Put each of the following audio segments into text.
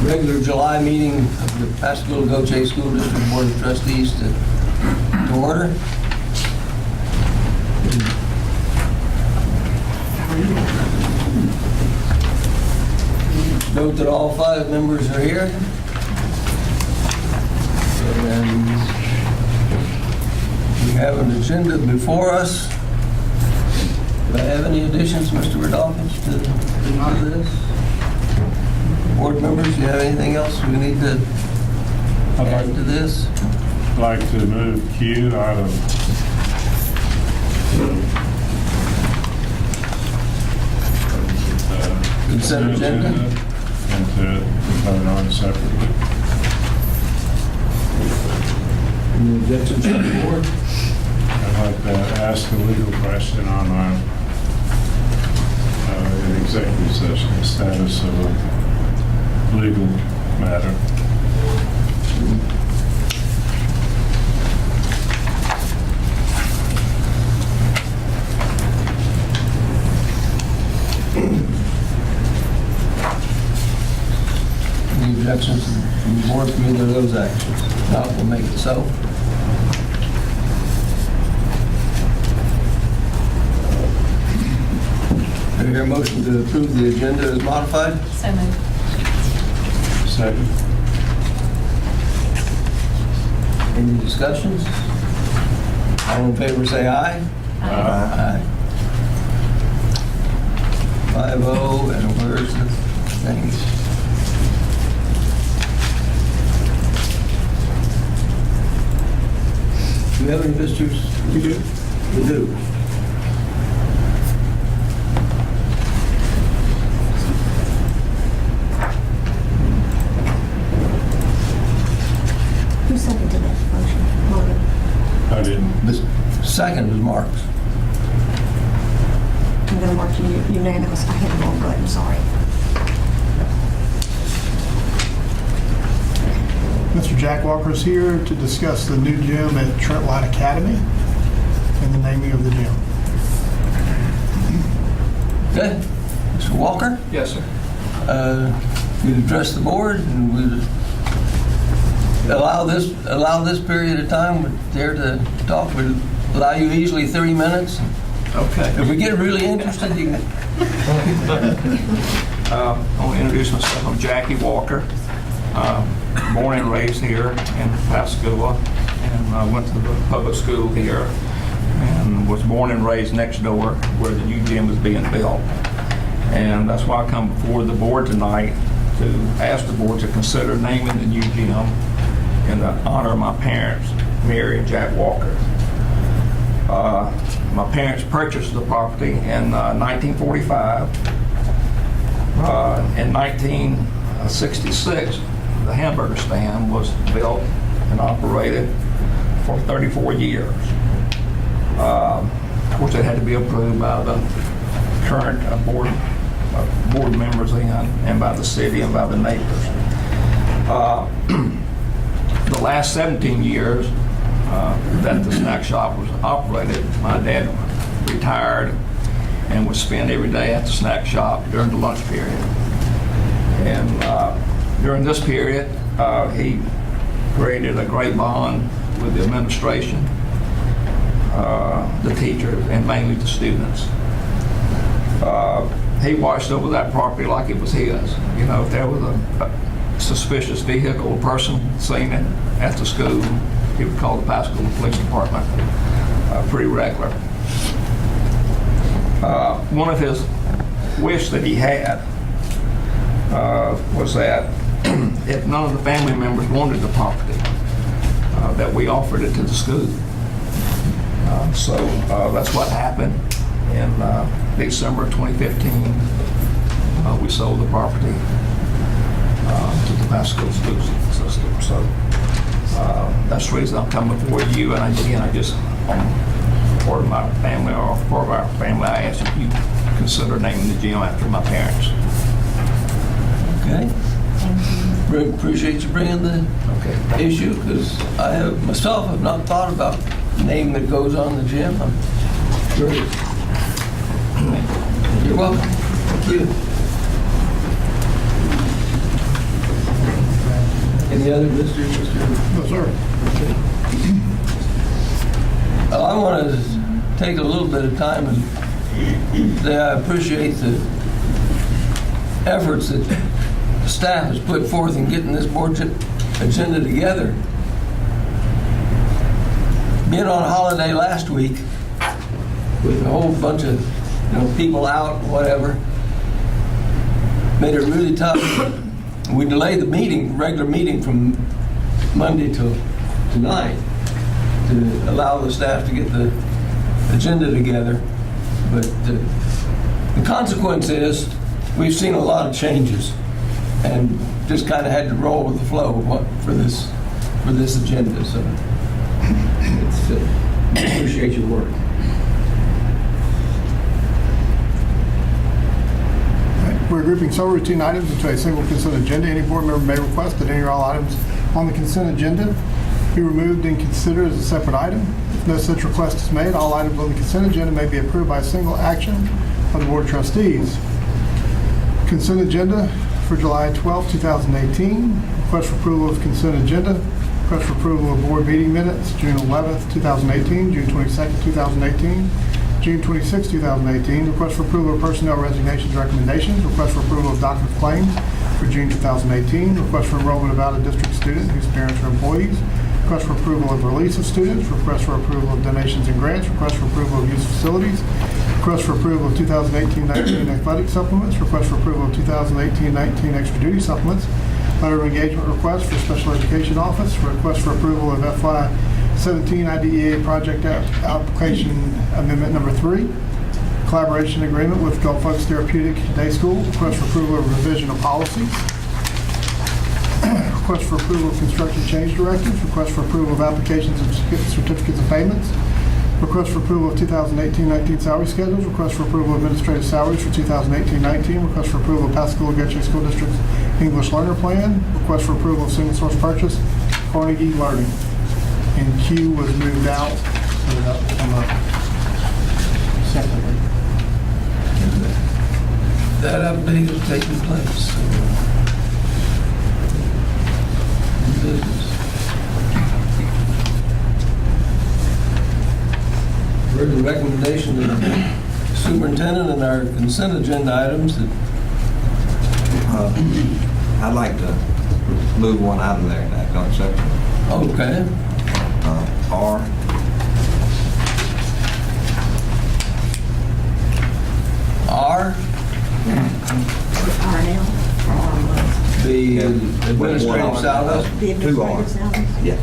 regular July meeting of the Pascagoula-Gautier School District Board of Trustees to order. Note that all 5 members are here. And we have an agenda before us. Do I have any additions, Mr. Rodolphus, to this? Board members, do you have anything else we need to add to this? I'd like to move Q out of Consent agenda? and to vote on separately. Any objections from the board? I'd like to ask a legal question on our executive session, the status of a legal matter. Any objections from the board from either of those actions? If not, we'll make it so. Do I hear a motion to approve the agenda as modified? So moved. Second. Any discussions? All in favor say aye. Aye. 5-0, and where's the things? Do you have any visitors? We do. We do. Who seconded that motion? Morgan. I didn't. The second was Mark's. I'm going to mark you unanimous. I hit the wrong button, sorry. Mr. Jack Walker is here to discuss the new gym at Trent Light Academy and the naming of the gym. Okay. Mr. Walker? Yes, sir. We'd address the board and we'd allow this period of time there to talk. We'd allow you easily 30 minutes. Okay. If we get really interested, you can. I want to introduce myself. I'm Jackie Walker. Born and raised here in Pascagoula, and I went to the public school here and was born and raised next door where the new gym is being built. And that's why I come before the board tonight to ask the board to consider naming the new gym in the honor of my parents, Mary and Jack Walker. My parents purchased the property in 1945. In 1966, the hamburger stand was built and operated for 34 years. Of course, it had to be approved by the current board members and by the city and by the neighbors. The last 17 years that the snack shop was operated, my dad retired and would spend every day at the snack shop during the lunch period. And during this period, he created a great bond with the administration, the teachers, and mainly the students. He watched over that property like it was his. You know, if there was a suspicious vehicle or person seen it at the school, he would call the Pascagoula Police Department pretty regular. One of his wishes that he had was that if none of the family members wanted the property, that we offered it to the school. So that's what happened in December 2015. We sold the property to the Pascagoula school system. So that's the reason I'm coming before you. And again, I just, part of my family, or part of our family, I ask if you consider naming the gym after my parents. Okay. Very appreciate you bringing the issue, because I myself have not thought about the name that goes on the gym. I'm curious. You're welcome. Thank you. Any other Mr.? No, sir. I want to take a little bit of time and say I appreciate the efforts that staff has put forth in getting this board agenda together. Being on holiday last week with a whole bunch of people out and whatever made it really tough. We delayed the regular meeting from Monday till tonight to allow the staff to get the agenda together. But the consequence is we've seen a lot of changes and just kind of had to roll with the flow for this agenda. So I appreciate your work. We're grouping several routine items into a single consent agenda. Any board member may request that any or all items on the consent agenda be removed and considered as a separate item. If no such request is made, all items on the consent agenda may be approved by a single action of the Board of Trustees. Consent agenda for July 12, 2018. Request for approval of consent agenda. Request for approval of board meeting minutes, June 11th, 2018, June 22nd, 2018, June 26, 2018. Request for approval of personnel resignations recommendations. Request for approval of docket of claims for June 2018. Request for enrollment of out-of-district student whose parents are employees. Request for approval of release of students. Request for approval of donations and grants. Request for approval of use of facilities. Request for approval of 2018-19 athletic supplements. Request for approval of 2018-19 extra duty supplements. Letter of engagement request for special education office. Request for approval of FY17 IDEA project application amendment number 3. Collaboration agreement with Gulf Oaks Therapeutic Day School. Request for approval of revision of policies. Request for approval of construction change directives. Request for approval of applications of certificates of payments. Request for approval of 2018-19 salary schedules. Request for approval of administrative salaries for 2018-19. Request for approval of Pascagoula-Gautier School District's English Learner Plan. Request for approval of single source purchase, Carnegie Learning. And Q was moved out. Put it up on the separately. That update is taking place. In business. Heard the recommendation of the superintendent and our consent agenda items that I'd like to move one item there, that concept. okay. R. R, R&L. the administrative salary. The administrative salaries. Yeah.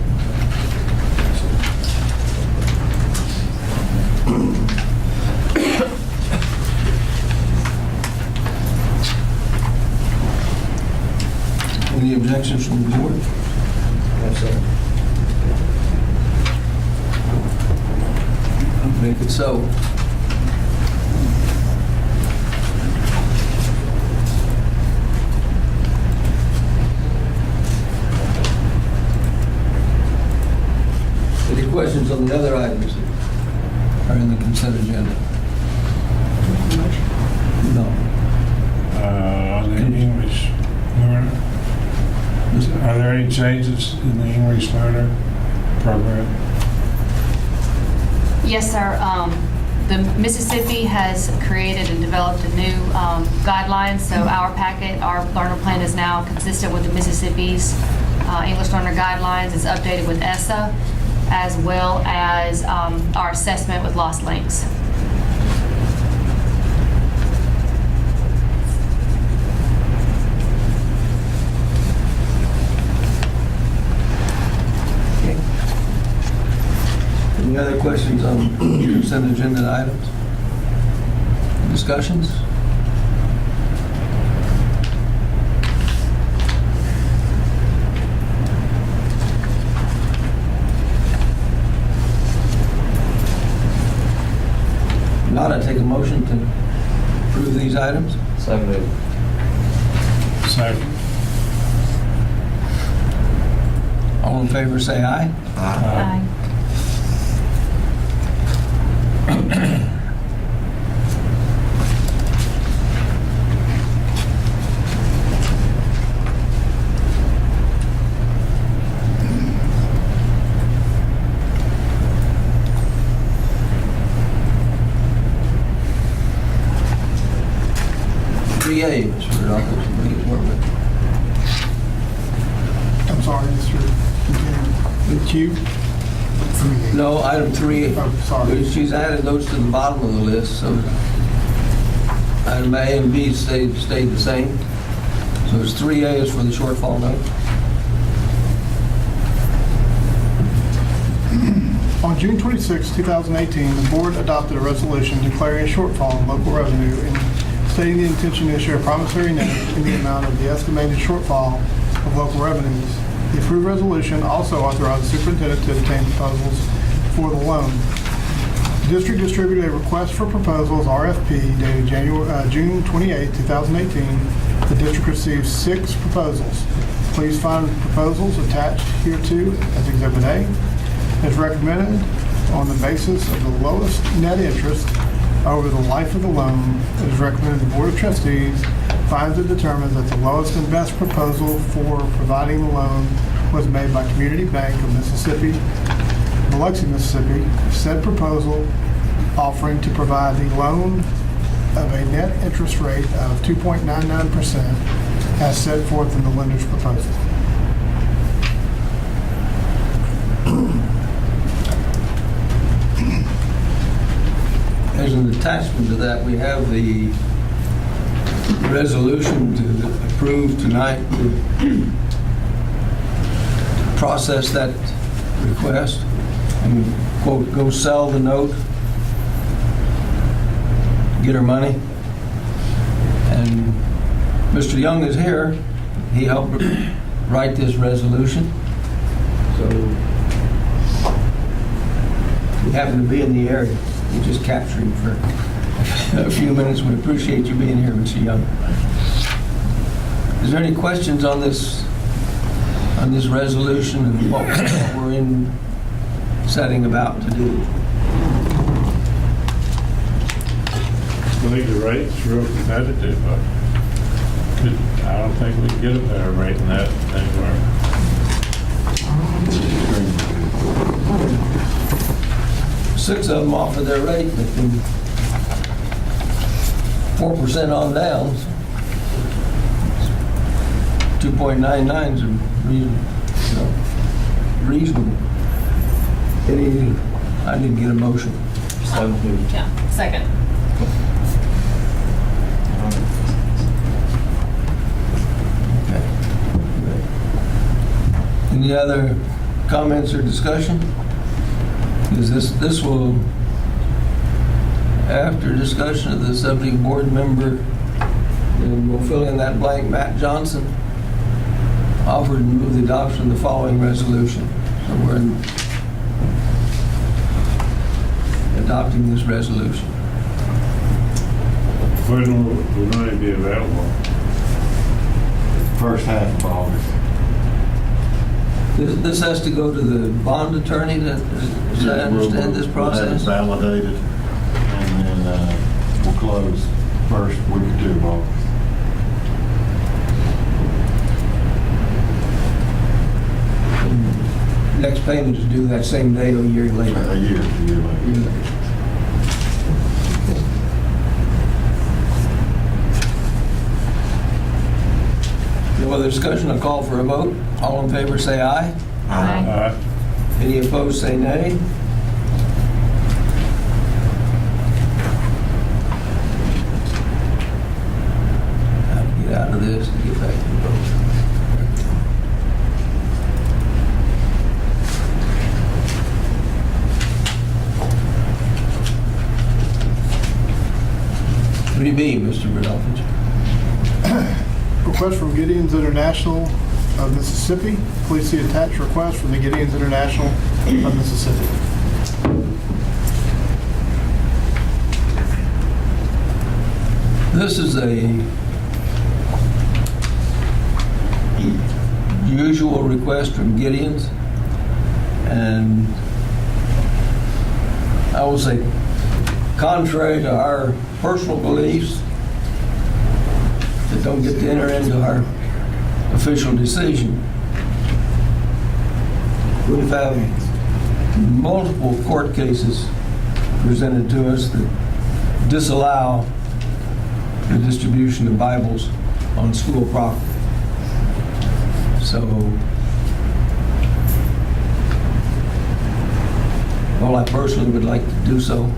Any objections from the board? Yes, sir. Make it so. Any questions on the other items that are in the consent agenda? No. On the English learner, are there any changes in the English learner program? Yes, sir. The Mississippi has created and developed a new guidelines, so our packet, our learner plan is now consistent with the Mississippi's English learner guidelines. It's updated with ESSA, as well as our assessment with Lost Links. Any other questions on consent agenda items? Discussions? Not, I take a motion to approve these items. So moved. Second. All in favor, say aye. Aye. Department. I'm sorry, Mr. The Q? No, item 3. Oh, sorry. She's added those to the bottom of the list, so item A and B stayed the same. So it's 3A is for the shortfall note. On June 26, 2018, the board adopted a resolution declaring a shortfall in local revenue and stating the intention to issue a promissory note in the amount of the estimated shortfall of local revenues. The approved resolution also authorized the superintendent to obtain proposals for the loan. The district distributed a request for proposals, RFP, dated June 28, 2018. The district received 6 proposals. Please find proposals attached hereto as Exhibit A. As recommended on the basis of the lowest net interest over the life of the loan, it is recommended the Board of Trustees finds and determines that the lowest and best proposal for providing the loan was made by Community Bank of Mississippi, Biloxi, Mississippi. Said proposal offering to provide the loan of a net interest rate of 2.99% as set forth in the lender's proposal. As an attachment to that, we have the resolution to approve tonight to process that request and, quote, go sell the note, get our money. And Mr. Young is here. He helped write this resolution. So we happen to be in the area. We just captured him for a few minutes. We appreciate you being here, Mr. Young. Is there any questions on this resolution and what we're in setting about to do? I think the rate's real competitive, but I don't think we can get a better rate than that anywhere. 6 of them offer their rate, but then 4% on down. 2.99 is reasonable. I didn't get a motion. Yeah, second. Okay. Any other comments or discussion? Because this will, after discussion of the subject board member, then we'll fill in that blank. Matt Johnson offered to move the adoption of the following resolution. So we're adopting this resolution. When will it be available? First half of August. This has to go to the bond attorney, as I understand this process? We'll have it validated, and then we'll close first week or 2 of August. Next payment is due that same day or a year later. A year later. No other discussion, I'll call for a vote. All in favor say aye. Aye. Any opposed say nay. How to get out of this and get back to the vote. What do you mean, Mr. Rodolphus? Request from Gideon's International of Mississippi. Please see attached request from the Gideon's International of Mississippi. This is a usual request from Gideon's, and I will say, contrary to our personal beliefs that don't get to enter into our official decision, we've had multiple court cases presented to us that disallow the distribution of Bibles on school property. So, well, I personally would like to do so.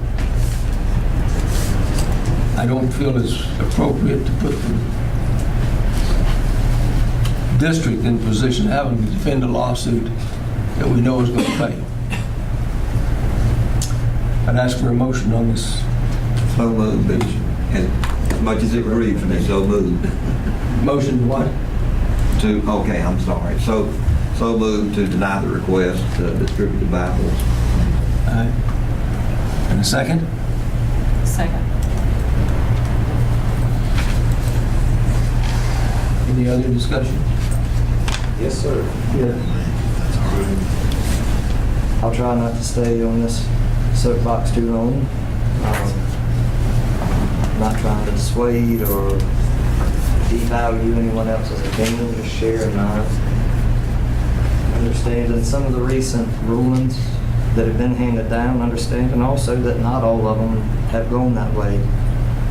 I don't feel it's appropriate to put the district in position of having to defend a lawsuit that we know is going to fail. I'd ask for a motion on this. So moved, Bishop. As much as it grieves me, so moved. Motion to what? Okay, I'm sorry. So moved to deny the request to distribute the Bibles. Aye. And a second? Second. Any other discussion? Yes, sir. Yes. I'll try not to stay on this soapbox too long. Not trying to dissuade or devalue anyone else's opinion, just sharing mine. Understanding some of the recent rulings that have been handed down, understanding also that not all of them have gone that way.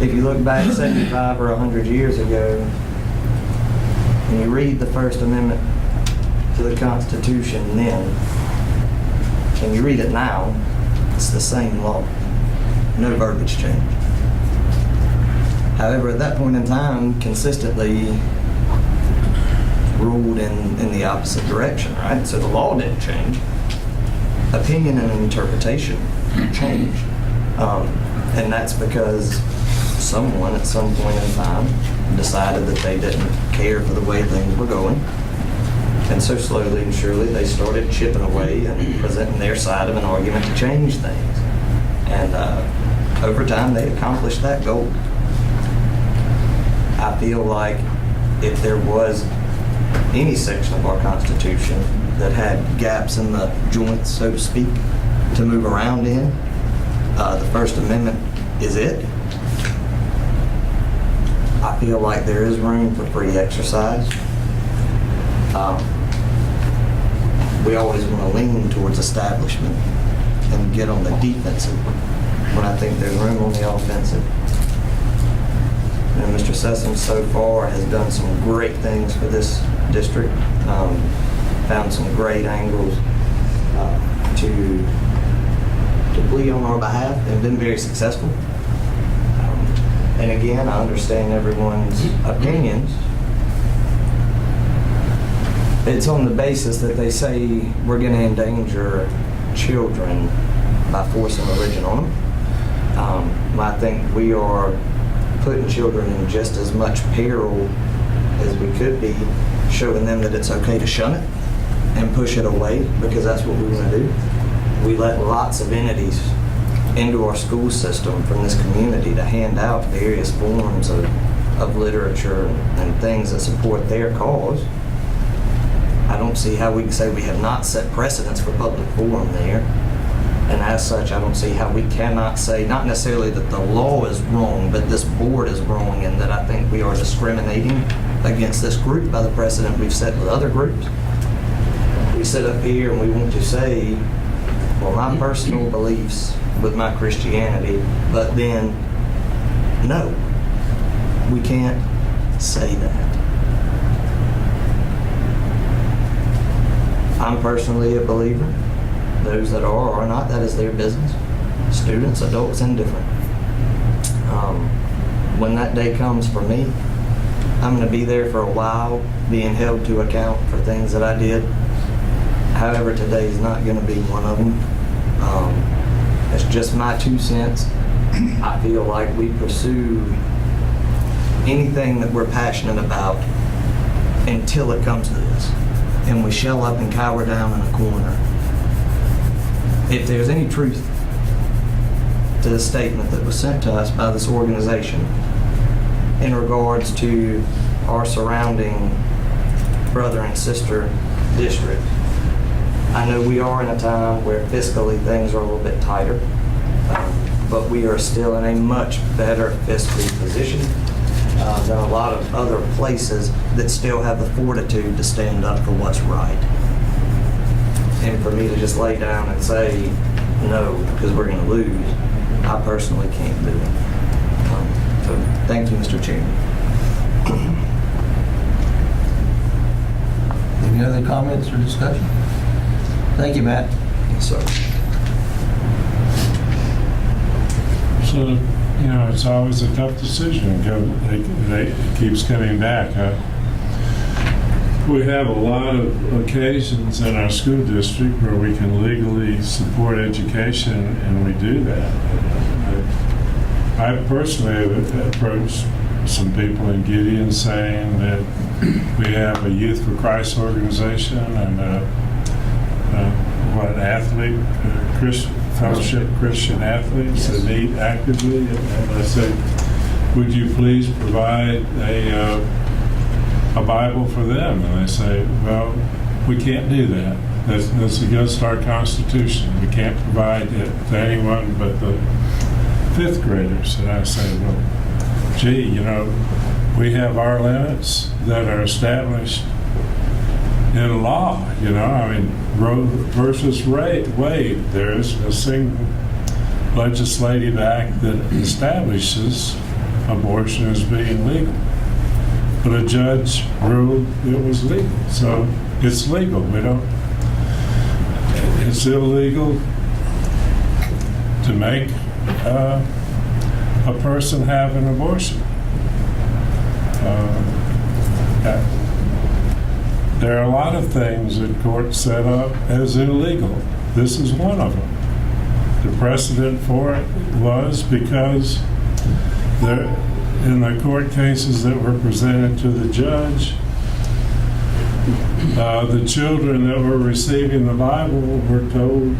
If you look back 75 or 100 years ago, and you read the First Amendment to the Constitution then, and you read it now, it's the same law. No verbiage change. However, at that point in time, consistently ruled in the opposite direction, right? So the law didn't change. Opinion and interpretation changed. And that's because someone at some point in time decided that they didn't care for the way things were going. And so slowly and surely they started chipping away and presenting their side of an argument to change things. And over time they accomplished that goal. I feel like if there was any section of our Constitution that had gaps in the joints, so to speak, to move around in, the First Amendment is it. I feel like there is room for free exercise. We always want to lean towards establishment and get on the defensive when I think there's room on the offensive. And Mr. Sessom so far has done some great things for this district, found some great angles to plead on our behalf and been very successful. And again, I understand everyone's opinions. It's on the basis that they say we're going to endanger children by forcing religion on them. I think we are putting children in just as much peril as we could be, showing them that it's okay to shun it and push it away, because that's what we want to do. We let lots of entities into our school system from this community to hand out various forms of literature and things that support their cause. I don't see how we can say we have not set precedents for public forum there. And as such, I don't see how we cannot say, not necessarily that the law is wrong, but this board is wrong, and that I think we are discriminating against this group by the precedent we've set with other groups. We sit up here and we want to say, well, my personal beliefs with my Christianity, but then, no, we can't say that. I'm personally a believer. Those that are or not, that is their business. Students, adults, indifferent. When that day comes for me, I'm going to be there for a while, being held to account for things that I did. However, today is not going to be one of them. It's just my 2 cents. I feel like we pursue anything that we're passionate about until it comes to this, and we shell up and cower down in a corner. If there's any truth to the statement that was sent to us by this organization in regards to our surrounding brother and sister district, I know we are in a time where fiscally things are a little bit tighter, but we are still in a much better fiscal position than a lot of other places that still have the fortitude to stand up for what's right. And for me to just lay down and say no because we're going to lose, I personally can't do it. So thank you, Mr. Chairman. other comments or discussion? Thank you, Matt. So, So, you know, it's always a tough decision. It keeps coming back. We have a lot of occasions in our school district where we can legally support education, and we do that. I personally have approached some people in Gideon saying that we have a Youth for Christ organization and Fellowship Christian Athletes that meet actively, and I say, would you please provide a Bible for them? And they say, well, we can't do that. That's against our Constitution. We can't provide it to anyone but the fifth graders. And I say, well, gee, you know, we have our limits that are established in law, you know. I mean, Roe versus Wade, there's a single legislative act that establishes abortion as being legal. But a judge ruled it was legal. So it's legal. It's illegal to make a person have an abortion. There are a lot of things that courts set up as illegal. This is one of them. The precedent for it was because in the court cases that were presented to the judge, the children that were receiving the Bible were told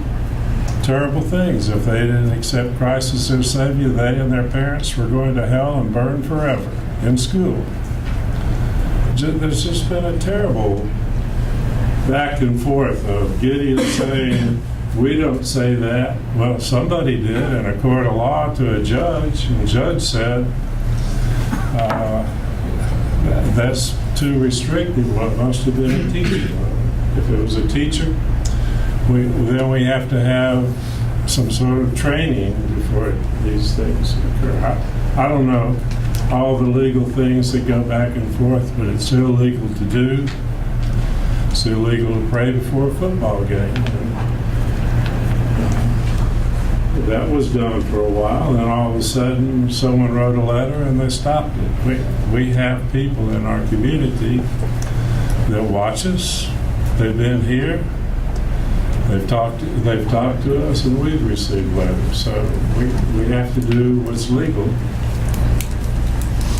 terrible things. If they didn't accept Christ as their Savior, they and their parents were going to hell and burn forever in school. There's just been a terrible back and forth of Gideon saying, we don't say that. Well, somebody did in a court of law to a judge, and the judge said, that's too restrictive. Well, it must have been a teacher. If it was a teacher, then we have to have some sort of training before these things occur. I don't know all the legal things that go back and forth, but it's illegal to do. It's illegal to pray before a football game. That was done for a while, and all of a sudden someone wrote a letter and they stopped it. We have people in our community that watch us. They've been here. They've talked to us, and we've received letters. So we have to do what's legal,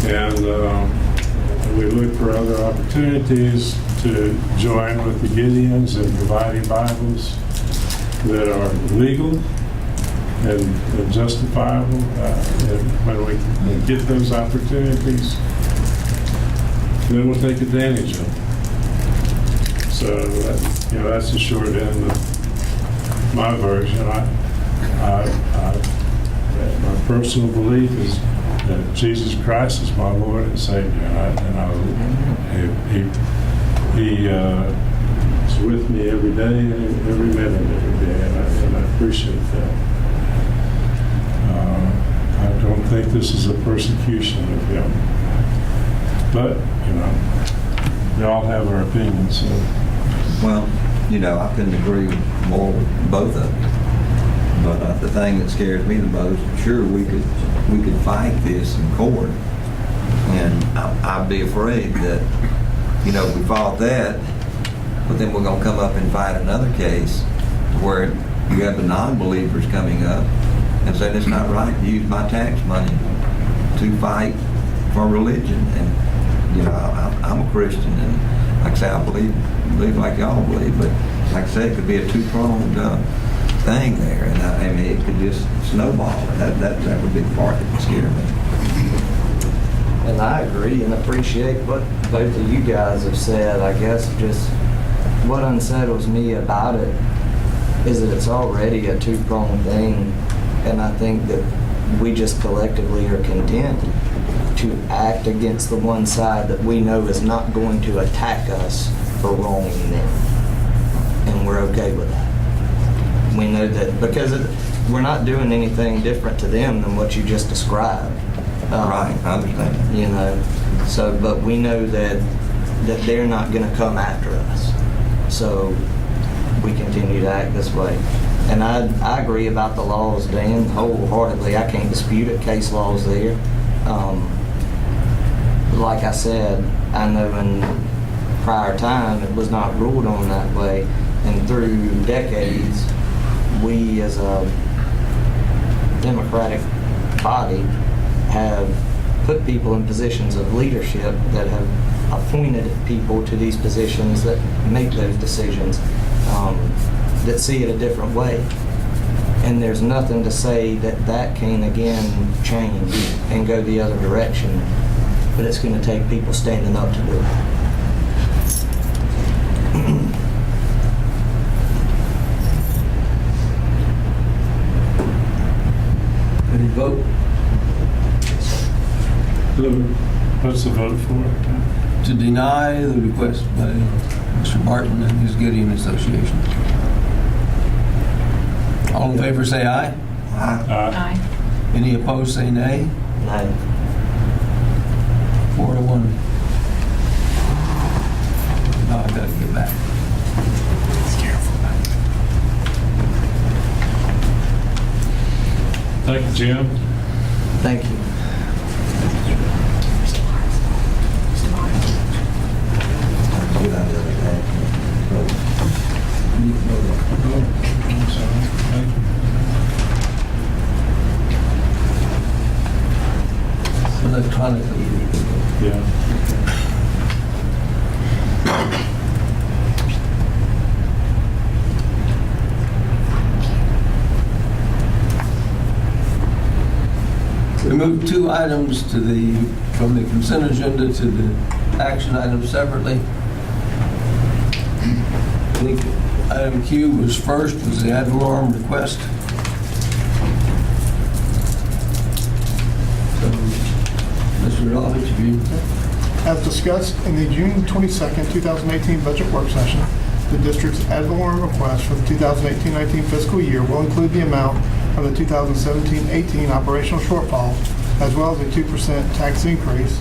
and we look for other opportunities to join with the Gideons in providing Bibles that are legal and justifiable. And when we get those opportunities, then we'll take advantage of them. So that's the short end of my version. My personal belief is that Jesus Christ is my Lord and Savior, He is with me every day, every minute, every day, and I appreciate that. I don't think this is a persecution of Him, but we all have our opinions. So. Well, I couldn't agree more with both of you. But the thing that scares me the most, sure, we could fight this in court, and I'd be afraid that, if we fought that, but then we're going to come up and fight another case where you have the non-believers coming up and saying it's not right to use my tax money to fight for religion. And, I'm a Christian, and like I say, I believe like y'all believe, but like I said, it could be a two-pronged thing there, and I mean, it could just snowball. That would be the part that would scare me. and I agree and appreciate what both of you guys have said. I guess just what unsettles me about it is that it's already a two-pronged thing, and I think that we just collectively are content to act against the one side that we know is not going to attack us for wronging them, and we're okay with that. We know that because we're not doing anything different to them than what you just described. Right, I understand. So, but we know that they're not going to come after us. So we continue to act this way. And I agree about the laws, Dan, wholeheartedly. I can't dispute it. Case law's there. Like I said, I know in prior time it was not ruled on that way. And through decades, we as a democratic body have put people in positions of leadership that have appointed people to these positions that make those decisions, that see it a different way. And there's nothing to say that that can again change and go the other direction, but it's going to take people standing up to do it. Ready to vote? What's the vote for? To deny the request by Mr. Barton and his Gideon Association. All in favor say aye. Aye. Any opposed say nay. Nay. 4-1. Now I gotta get back. Thank you, Jim. Thank you. Get out of there. I'm sorry. Thank you. Electronically. Yeah. We moved 2 items from the consent agenda to the action items separately. I think item Q was first, was the ad valorem request. So, Mr. Rodovich, if you... As discussed in the June 22nd, 2018 budget work session, the district's ad valorem request for the 2018-19 fiscal year will include the amount of the 2017-18 operational shortfall, as well as a 2% tax increase.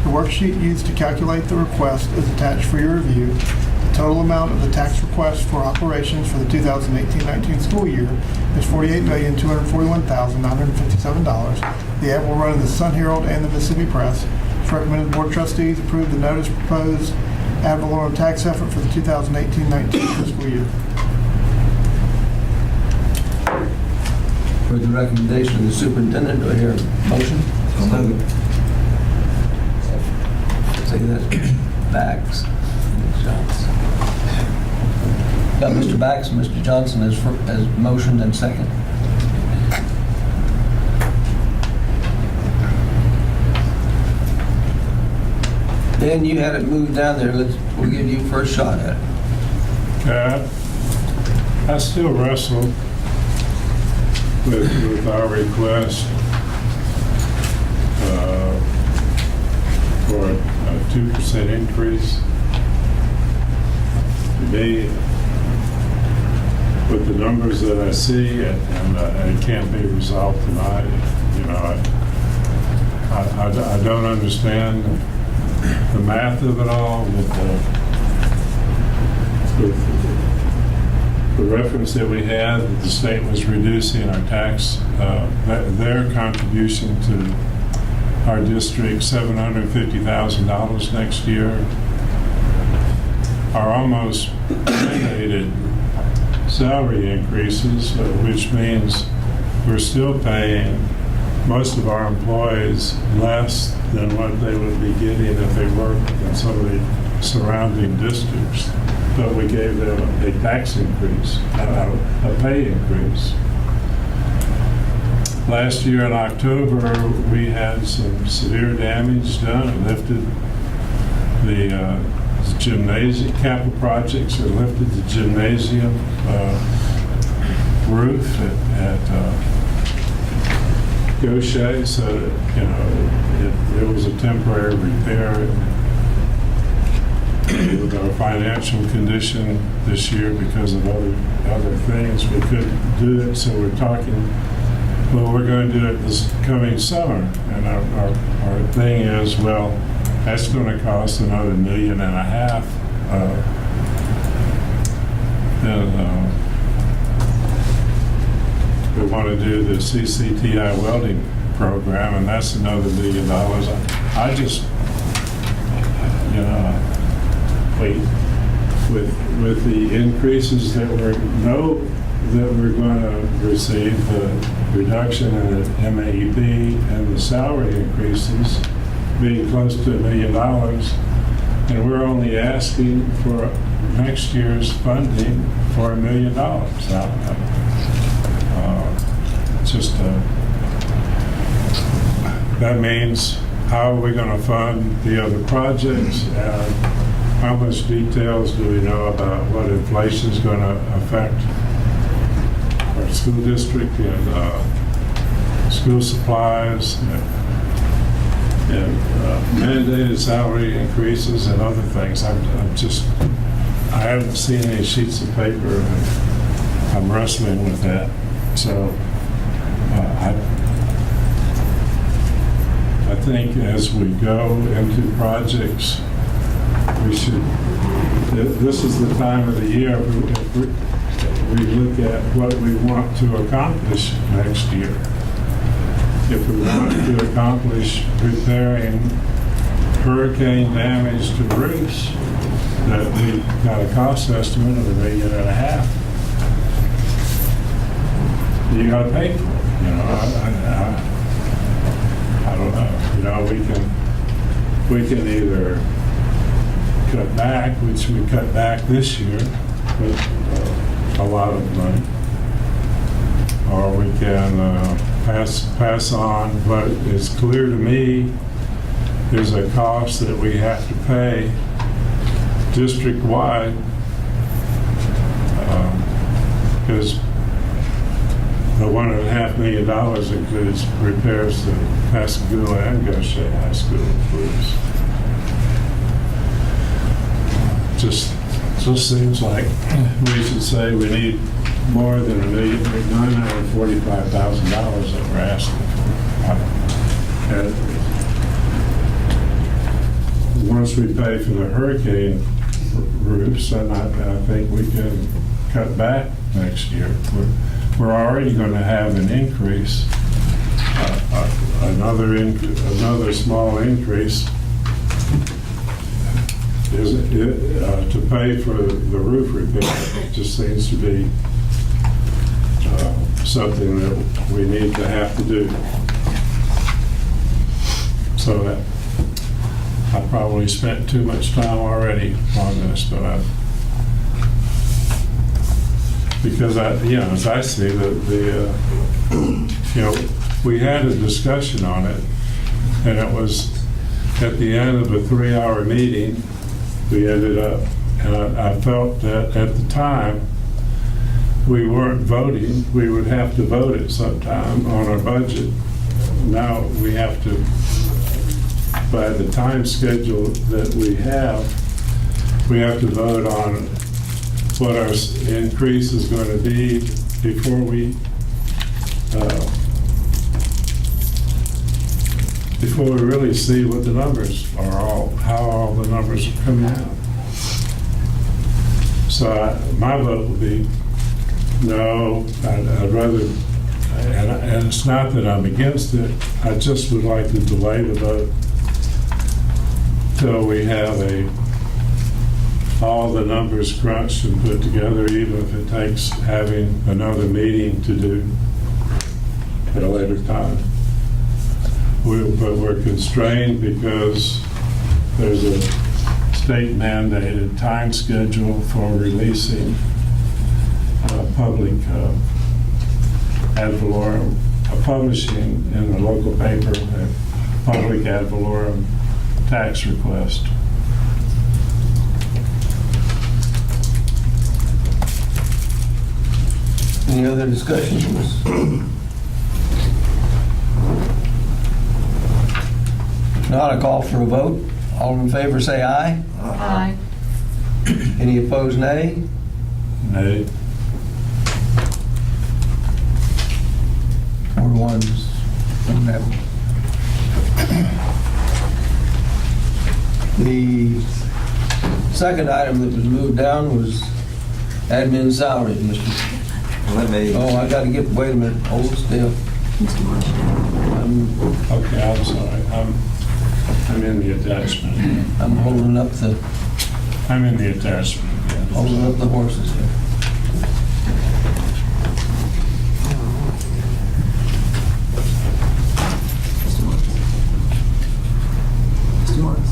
The worksheet used to calculate the request is attached for your review. The total amount of the tax request for operations for the 2018-19 school year is $48,241,957. The ad will run in the Sun Herald and the Mississippi Press. It's recommended the Board of Trustees approve the notice proposed ad valorem tax effort for the 2018-19 fiscal year. For the recommendation of the superintendent, do I hear a motion? Say that. Bax. Johnson. Got Mr. Bax and Mr. Johnson as motioned and second. Dan, you had it moved down there. We'll give you first shot at it. I still wrestle with our request for a 2% increase. To me, with the numbers that I see, and it can't be resolved tonight, you know, I don't understand the math of it all with the reference that we had that the state was reducing our tax, their contribution to our district, $750,000 next year, are almost mandated salary increases, which means we're still paying most of our employees less than what they would be getting if they worked in some of the surrounding districts. But we gave them a tax increase, a pay increase. Last year in October, we had some severe damage done. It lifted the gymnasium, capital projects, it lifted the gymnasium roof at Gautier, so that, you know, it was a temporary repair. With our financial condition this year because of other things, we couldn't do it, so we're talking, well, we're going to do it this coming summer, and our thing is, well, that's going to cost another $1.5 million And we want to do the CCTI welding program, and that's another $1 million. I just, you know, with the increases that we're going to receive, the reduction in the MAEP and the salary increases being close to $1 million, and we're only asking for next year's funding for $1 million. Just that means how are we going to fund the other projects, and how much details do we know about what inflation is going to affect our school district and school supplies and mandated salary increases and other things. I haven't seen any sheets of paper, and I'm wrestling with that. So I think as we go into projects, we should, this is the time of the year we look at what we want to accomplish next year. If we want to accomplish repairing hurricane damage to roofs, that we got a cost estimate of $1.5 million. You got to pay for it. You know, I don't know. You know, we can either cut back, which we cut back this year with a lot of money, or we can pass on. But it's clear to me there's a cost that we have to pay district-wide, because the $1.5 million includes repairs to Pascagoula and Gautier High School roofs. Just seems like we should say we need more than $945,000 that we're asking for. And once we pay for the hurricane roofs, and I think we can cut back next year. We're already going to have an increase, another small increase to pay for the roof repair. It just seems to be something that we need to have to do. So that I probably spent too much time already on this, but because as I see we had a discussion on it, and it was at the end of a 3-hour meeting. We ended up, and I felt that at the time we weren't voting. We would have to vote at some time on our budget. Now we have to, by the time schedule that we have to vote on what our increase is going to be before we really see what the numbers are, how all the numbers are coming out. So my vote would be no. I'd rather, and it's not that I'm against it, I just would like to delay the vote till we have all the numbers crunched and put together, even if it takes having another meeting to do at a later time. But we're constrained because there's a state mandated time schedule for releasing public ad valorem, publishing in the local paper a public ad valorem tax request. Any other discussions? If not, I call for a vote. All in favor say aye. Aye. Any opposed, nay? Nay. 4 to 1. The second item that was moved down was Admin salaries, Mr. Let me, Oh, I gotta get, wait a minute, hold still. Okay, I'm sorry. I'm in the attachment. I'm holding up the Attachment. yeah. Holding up the horses here. Mr. Morris?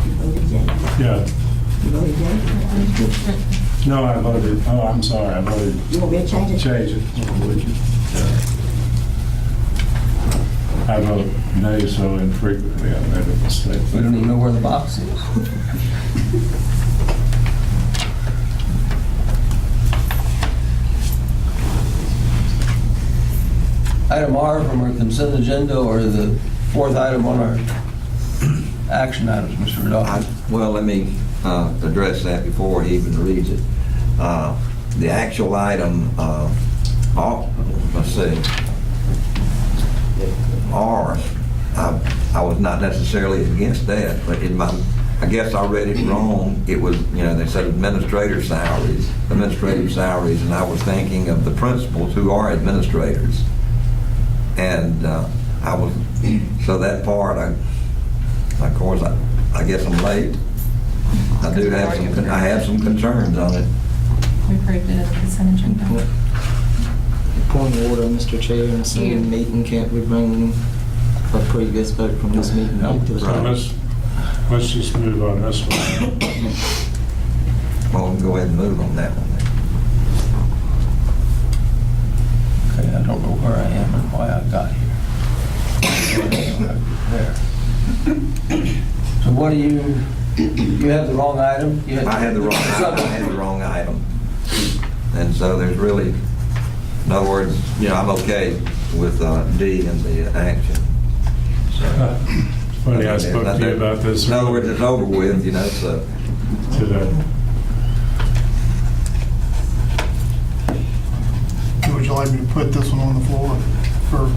You voted yea. Yeah. You voted yea? No, I voted, I'm sorry, I voted You want me to change it? change it. Would you? I vote nay so infrequently, I made a mistake. We don't even know where the box is. Item R from our consent agenda, or the fourth item on our action items, Mr. Rodolphe. well, let me address that before he even reads it. The actual item, let's see, R, I was not necessarily against that, but I guess I read it wrong. It was, they said administrative salaries, and I was thinking of the principals who are administrators. And so that part, of course, I guess I'm late. I have some concerns on it. We approved it as a consent agenda. Point of order, Mr. Chair, in the same meeting, can't we bring a previous vote from this meeting back to the... So let's just move on this one. Well, we'll go ahead and move on that one then. Okay, I don't know where I am and why I got here. There. So what do you have the wrong item? I had the wrong item. And so there's really, in other words, I'm okay with D and the action. Funny, I spoke to you about this In other words, it's over with, so. today. Would you like me to put this one on the floor for...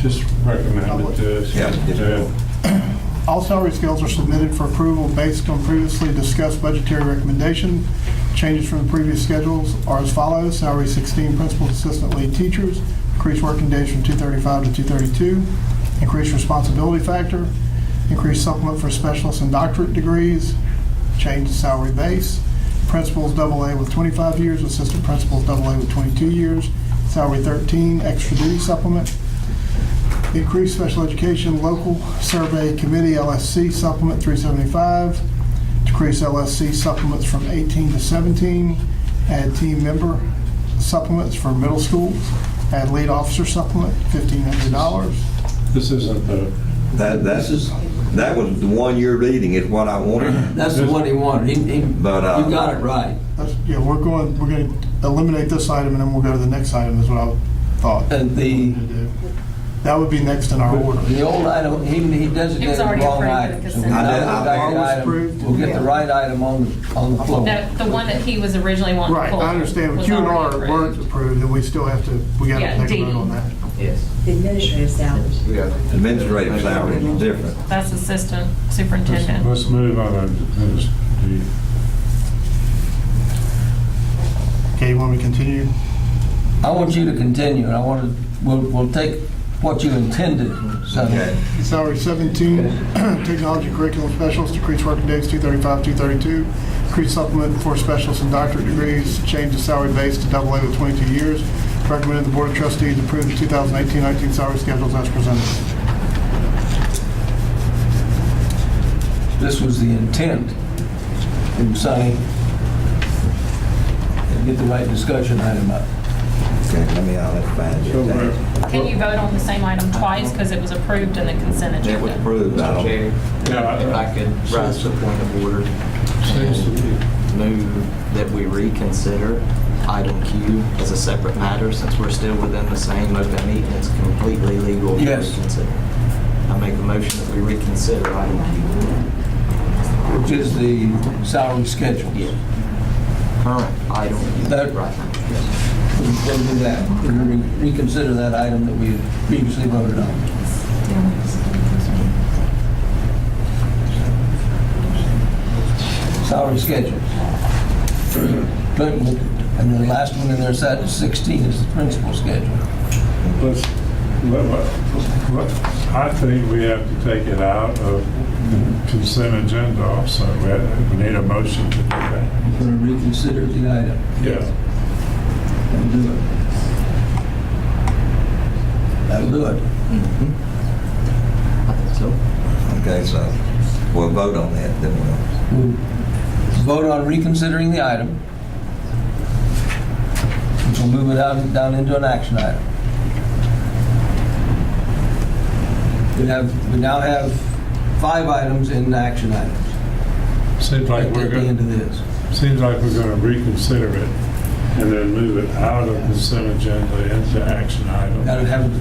Just recommend it to us. Yeah. All salary scales are submitted for approval based on previously discussed budgetary recommendation. Changes from the previous schedules are as follows. Salary 16 principal assistant lead teachers, increased working days from 235 to 232, increased responsibility factor, increased supplement for specialists and doctorate degrees, change the salary base. Principals AA with 25 years, assistant principals AA with 22 years, salary 13, extra duty supplement. Increased special education local survey committee LSC supplement 375. Decrease LSC supplements from 18 to 17. Add team member supplements for middle schools. Add lead officer supplement $1,500. This isn't the, That was the one you're reading, is what I wanted. That's the one he wanted. You But, got it right. We're going to eliminate this item and then we'll go to the next item is what I thought. And That would be next in our order. the old item, he designated It was the already wrong approved item. in the So consent. now I did. we've got the Ours item. approved. We'll get the right item on the floor. No, the one that he was originally wanting to Right, pull. I understand, but was Q and already R weren't approved. approved, and we still have to, we got Yeah, to take a D. vote on that. Yes. The administrative salaries. Administrative salaries is different. That's assistant superintendent. let's move on to this. Okay, you want me to continue? I want you to continue, and we'll take what you intended. So, Okay. Salary 17, technology curriculum specialist, decreased working days 235, 232. Increased supplement for specialists and doctorate degrees, change the salary base to AA with 22 years. Recommended the Board of Trustees approve the 2018-19 salary schedules as presented. this was the intent from Sonny. And get the right discussion item up. Okay, let's find it. Can you vote on the same item twice because it was approved in the consent It was agenda? approved. I Mr. don't- Chair, Yeah, if I could rise to a point of order Seems to be. and move that we reconsider item Q as a separate matter, since we're still within the same open meeting, it's completely legal to Yes. reconsider. I make a motion that we reconsider item Q. Which is the salary schedule. Yeah. Current item Q. That- Right. We'll do that. We'll reconsider that item that we had previously voted on. Salary schedules. And the last one in there said 16 is the principal schedule. I think we have to take it out of the consent agenda also. We need a motion to do that. We're going to reconsider the item. Yeah. That'll do it. That'll do it. I think so. Okay, so we'll vote on that, then we'll. Vote on reconsidering the item, which will move it down into an action item. We now have 5 items in action items Seems like at we're the end going. of this. Seems like we're going to reconsider it and then move it out of the consent agenda into action item. Got to have In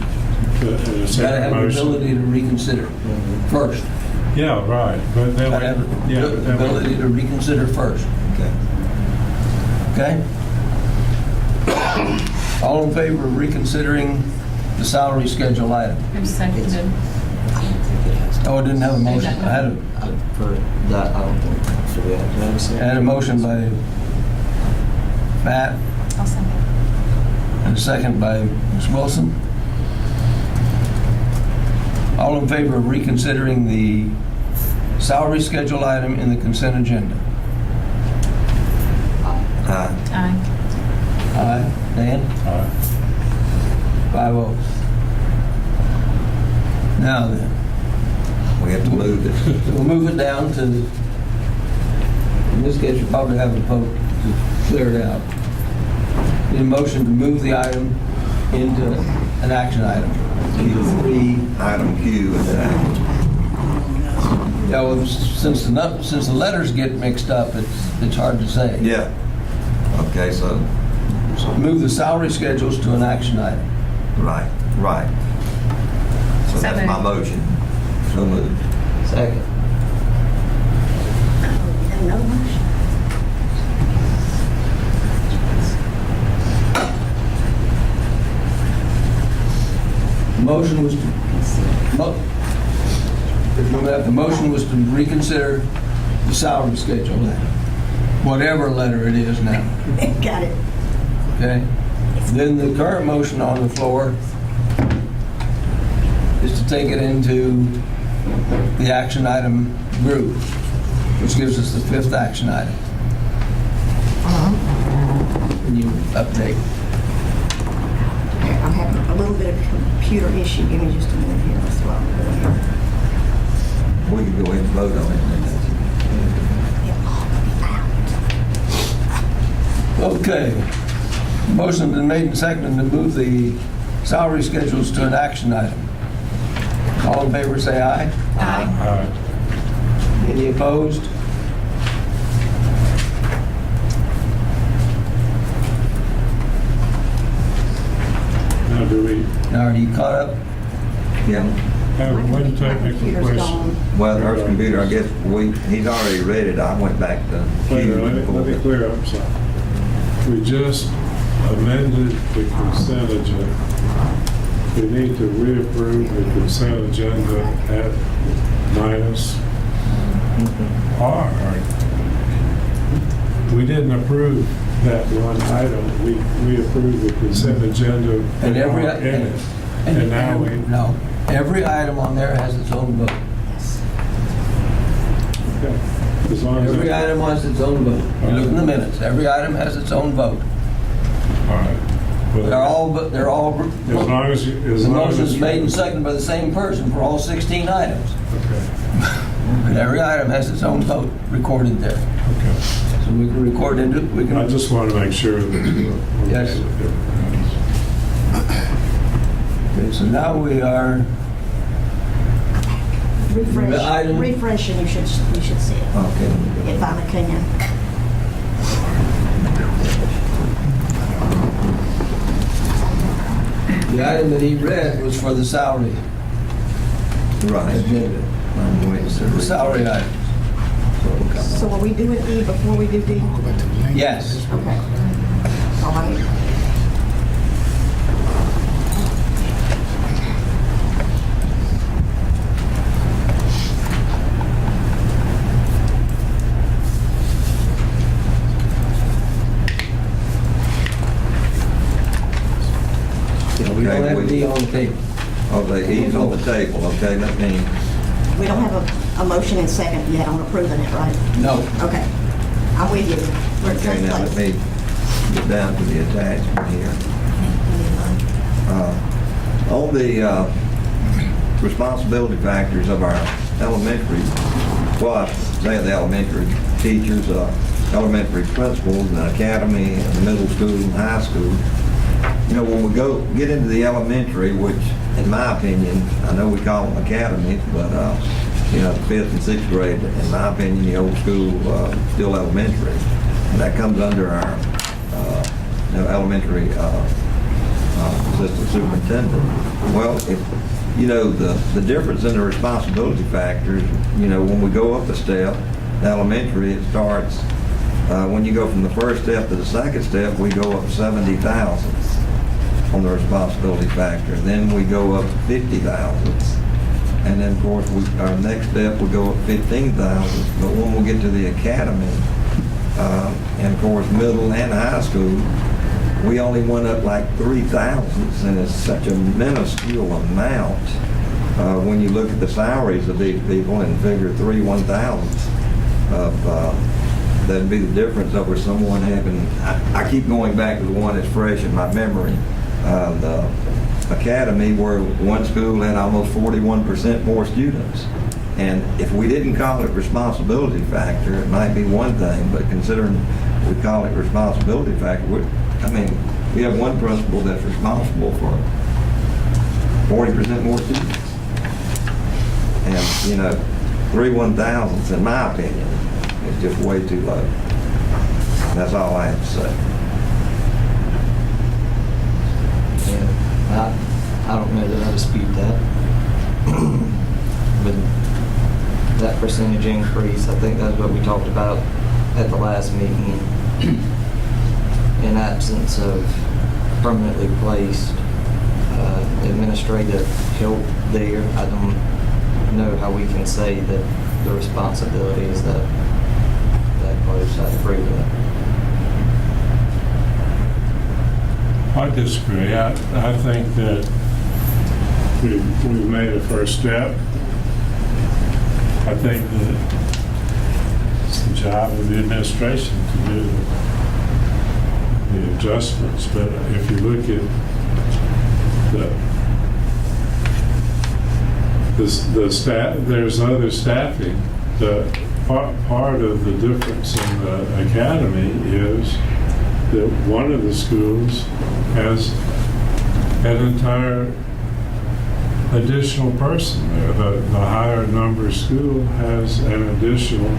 a the separate motion. ability to reconsider first. Yeah, right. But then Got to have the ability to reconsider first. Okay. Okay? All in favor of reconsidering the salary schedule item? Who seconded? Oh, I didn't have a motion. I had For that, I don't think, should we have to have a second? I had a motion by Matt I'll second. and a second by Ms. Wilson. All in favor of reconsidering the salary schedule item in the consent agenda? Aye. Aye. Aye. Dan? Aye. 5 votes. Now then, We have to move it. we'll move it down to, in this case, we'll probably have a vote to clear it out. Need a motion to move the item into an action item. Q3, item Q, and then Yeah, well, since the letters get mixed up, it's hard to say. yeah. Okay, so, Move the salary schedules to an action item. right. So So that's my moved. motion. So moved. Second. No motion. The motion was the motion was to reconsider the salary schedule, whatever letter it is now. Got it. Okay? Then the current motion on the floor is to take it into the action item group, which gives us the 5th action item. Can you update? I'm having a little bit of a computer issue. Give me just a minute here. Let's go over here. We can go ahead and vote on it. It'll all be out. Okay. Motion been made and seconded to move the salary schedules to an action item. All in favor, say aye. Aye. Any opposed? Now, do we Now, are you caught up? Yeah. have one My technical computer's question? gone. Well, our computer, I guess, he's already read it. I went back to Wait a Q. minute, let me clear up something. We just amended the consent agenda. We need to reapprove the consent agenda at minus R. We didn't approve that one item. We approved the consent agenda And every, with R in it. And now we, no, every item on there has its own vote. okay. As long as Every that- item has its own vote. You look in the minutes, every item has its own vote. All right. Well, They're all, As long as you, as the long as. motion's made and seconded by the same person for all 16 items. Okay, And every item has its own vote recorded there. okay. So we can record it, we I can, just want to make sure that we're okay Yes. with everything else. okay, so now we are, The item- Refresh and you should see it. Okay. It finally came in. the item that he read was for the salary Right. agenda, I'm waiting to the read. salary items. So are we doing E before we do D? Yes. Okay. All right. Is he on the table? Okay, he's on the table, okay, let me, We don't have a motion and second yet on approving it, right? No. Okay. I'm with you. We're okay, good now let place. me get down to the attachment here. On the responsibility factors of our elementary, well, I say the elementary teachers, elementary principals, and academy, and the middle school and high school. You know, when we get into the elementary, which in my opinion, I know we call them academies, but you know, the 5th and 6th grade, in my opinion, the old school still elementary. And that comes under our elementary assistant superintendent. Well, you know, the difference in the responsibility factors, you know, when we go up a step, elementary, it starts, when you go from the first step to the second step, we go up 70 thousandths on the responsibility factor. Then we go up 50 thousandths. And then, of course, our next step, we go up 15 thousandths. But when we get to the academy, and of course, middle and high school, we only went up like 3 thousandths, and it's such a minuscule amount when you look at the salaries of these people and figure 3 1,000ths of that'd be the difference over someone having. I keep going back to the one that's fresh in my memory, the academy, where one school had almost 41% more students. And if we didn't call it responsibility factor, it might be one thing, but considering we call it responsibility factor, we have one principal that's responsible for 40% more students. And, you know, 3 1,000ths, in my opinion, is just way too low. That's all I have to say. Yeah, I don't know that I dispute that. But that percentage increase, I think that's what we talked about at the last meeting. In absence of permanently placed administrative help there, I don't know how we can say that the responsibility is that close. I agree with that. I disagree. I think that we've made a first step. I think that it's the job of the administration to do the adjustments. But if you look at the staff, there's other staffing. The part of the difference in the academy is that one of the schools has an entire additional person there. The higher number school has an additional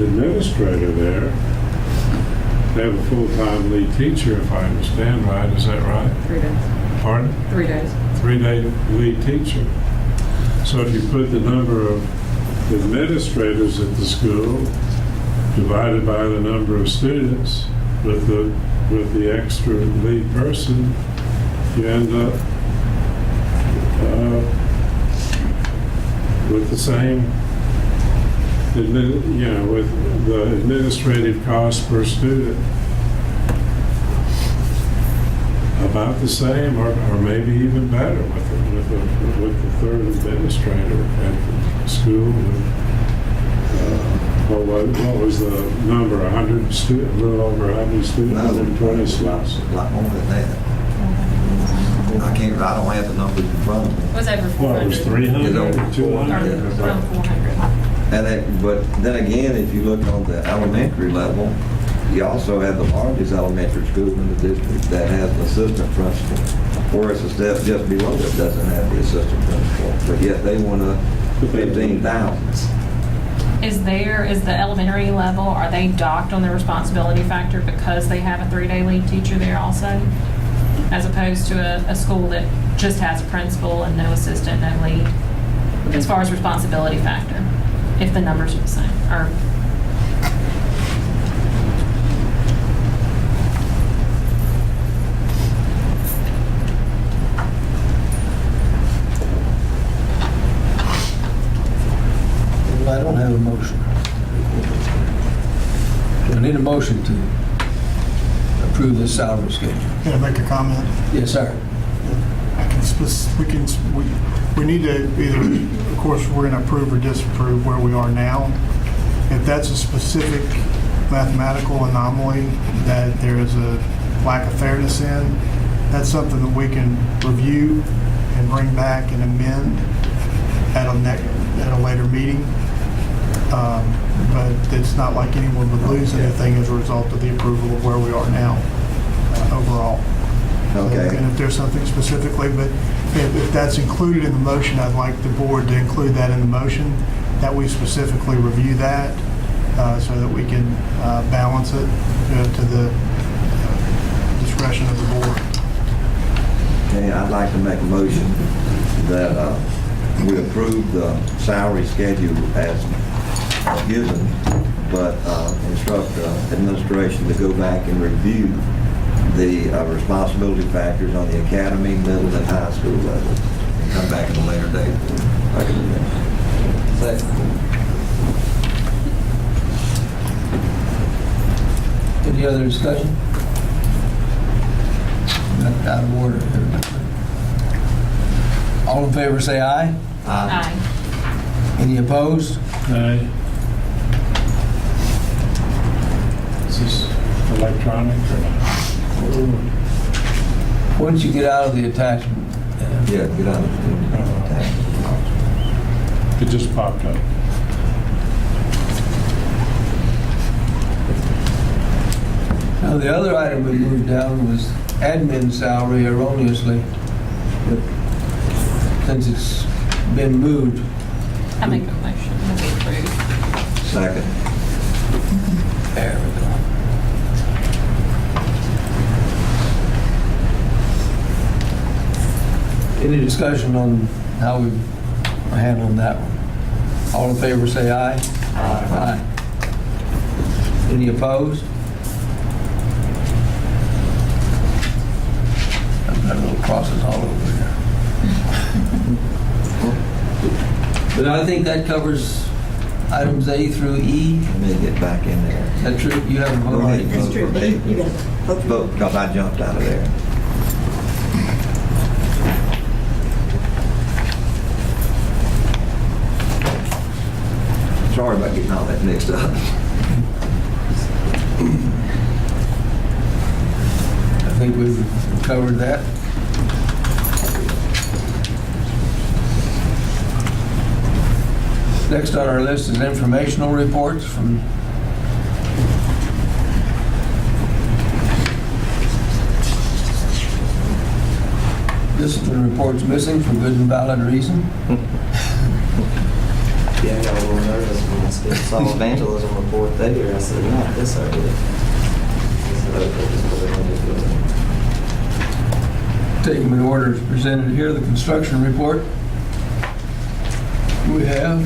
administrator there. They have a full-time lead teacher, if I understand right. Is that right? 3 days. Pardon? 3 days. 3-day lead teacher. So if you put the number of administrators at the school divided by the number of students with the extra lead person, you end up with the same, with the administrative cost per student about the same, or maybe even better with the third administrator at the school. What was the number? 100 students, a little over 100 students, 120 students. A lot more than that. I don't have the numbers in front of me. It was over 400. Well, it was 300 It's or over 200. Around 400. But then again, if you look on the elementary level, you also have the largest elementary school in the district that has an assistant principal, whereas the step just below it doesn't have the assistant principal, but yet they went up 15,000. Is the elementary level, are they docked on their responsibility factor because they have a 3-day lead teacher there also? As opposed to a school that just has a principal and no assistant, no lead? As far as responsibility factor, if the numbers are the same, or I don't have a motion. I need a motion to approve this salary schedule. Can I make a comment? Yes, sir. We need to either, of course, we're going to approve or disapprove where we are now. If that's a specific mathematical anomaly that there is a lack of fairness in, that's something that we can review and bring back and amend at a later meeting. But it's not like anyone would lose anything as a result of the approval of where we are now overall. Okay. And if there's something specifically, but if that's included in the motion, I'd like the board to include that in the motion, that we specifically review that so that we can balance it to the discretion of the board. Okay, I'd like to make a motion that we approve the salary schedule as given, but instruct administration to go back and review the responsibility factors on the academy, middle, and high school level, and come back at a later date. Second. Any other discussion? Not out of order. All in favor say aye. Aye. Any opposed? Aye. Is this electronic or not? Once you get out of the attachment, Yeah, get on it. It just popped up. now the other item we moved down was admin salary erroneously, but since it's been moved, I make a motion to be approved. Second. there we go. Any discussion on how we are handling that one? All in favor say aye. Aye. Any opposed? I've got little crosses all over here. But I think that covers items A through E. Let me get back in there. Is that true? You haven't voted? Right. That's true, but you got to vote. Vote, because I jumped out of there. Sorry about getting all that mixed up. I think we've covered that. Next on our list is informational reports from discipline reports missing for good and valid reason. Yeah, I got a little nervous when I saw evangelism report there. I said, not this over there. I said, okay, just put it on this building. Take them in order as presented here. The construction report. We have.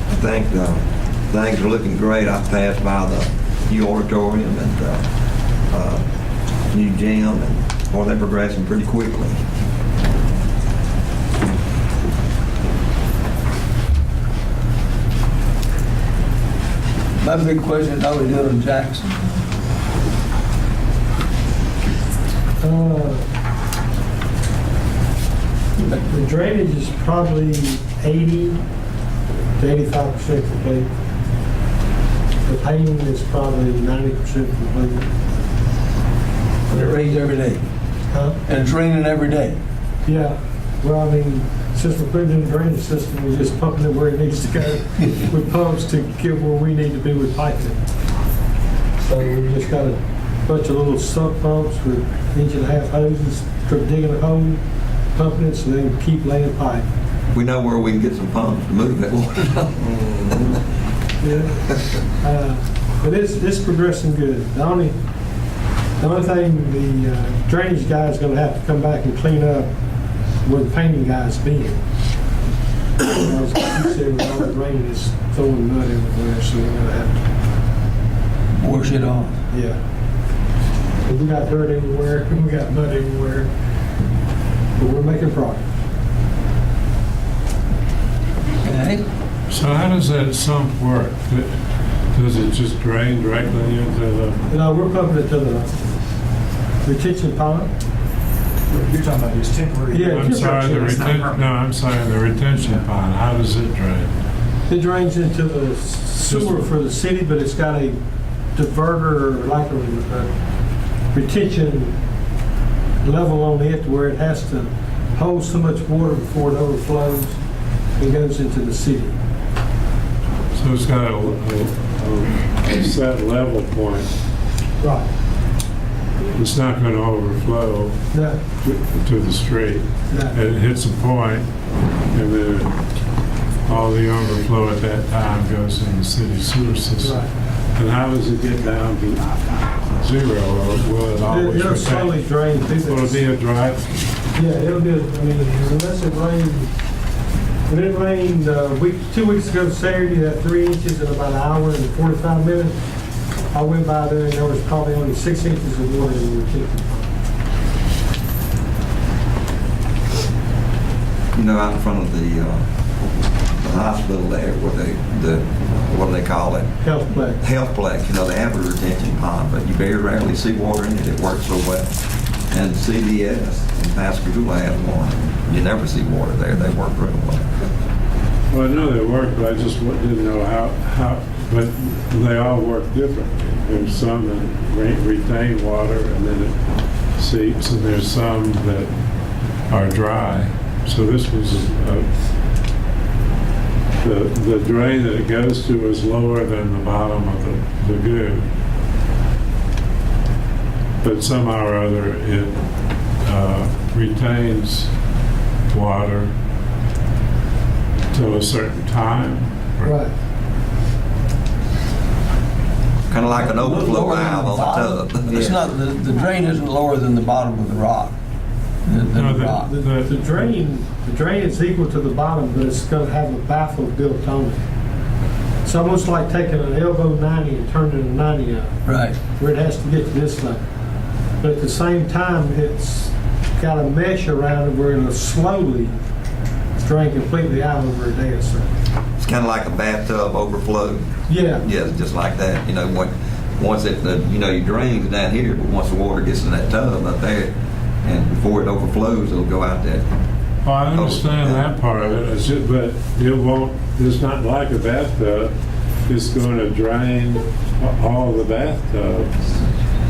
I think things are looking great. I passed by the new auditorium and new gym, and boy, they're progressing pretty quickly. My big question is how we doing in Jackson? The drainage is probably 80 to 85% complete. The painting is probably 90% complete. And it rains every day. Huh? And it's raining every day. Yeah, well, I mean, since we're putting in the drainage system, we're just pumping it where it needs to go with pumps to get where we need to be with piping. So we just got a bunch of little sump pumps with 1.5-inch hoses, digging a hole, pumping it so they can keep laying pipe. We know where we can get some pumps to move that water. Yeah. But it's progressing good. The only thing, the drainage guy is going to have to come back and clean up where the painting guy's been. As you said, with all the rain, it's throwing mud everywhere, so we're going to have to, Wash it off. yeah. But we got dirt everywhere, and we got mud everywhere, but we're making progress. Okay. So how does that sump work? Does it just drain directly into the, We're pumping it to the retention pond. You're talking about just temporary. Yeah. I'm sorry, the It's not permanent. I'm sorry, the retention pond, how does it drain? It drains into the sewer for the city, but it's got a diverter, like a retention level on it where it has to hold so much water before it overflows and goes into the city. So it's got a set level point. Right. It's not going to overflow No, to the street. no. It hits a point, and then all the overflow at that time goes in the city sewer system. Right. And how does it get down to zero, or will it always It'll slowly retain? drain. Will it be a dry? Yeah, it'll be, unless it rained, when it rained 2 weeks ago Saturday, that 3 inches in about an hour and 45 minutes, I went by there and there was probably only 6 inches of water in the retention pond. Out in front of the hospital there, what do they call it? Healthplex. Healthplex, they have a retention pond, but you very rarely see water in it. It works so well. And CVS in Pascagoula has one. You never see water there. They work really well. Well, I know they work, but I just didn't know how, but they all work differently. There's some that retain water and then it seeps, and there's some that are dry. So this was the drain that it goes to is lower than the bottom of the lagoon. But somehow or other it retains water till a certain time. Right. Kind of like an overflow Lower than valve on the bottom. tub. It's not, the drain isn't lower than the bottom of the rock. No, rock. The drain is equal to the bottom, but it's going to have a baffle built on it. It's almost like taking an elbow 90 and turning a 90 up, Right. where it has to get to this level. But at the same time, it's got a mesh around it where it'll slowly drain completely out over a day or so. It's kind of like a bathtub overflow. Yeah. Yes, just like that. Once it, you drain it down here, but once the water gets in that tub up there, and before it overflows, it'll go out there. Well, I understand that part of it, but it won't, it's not like a bathtub. It's going to drain all the bathtubs,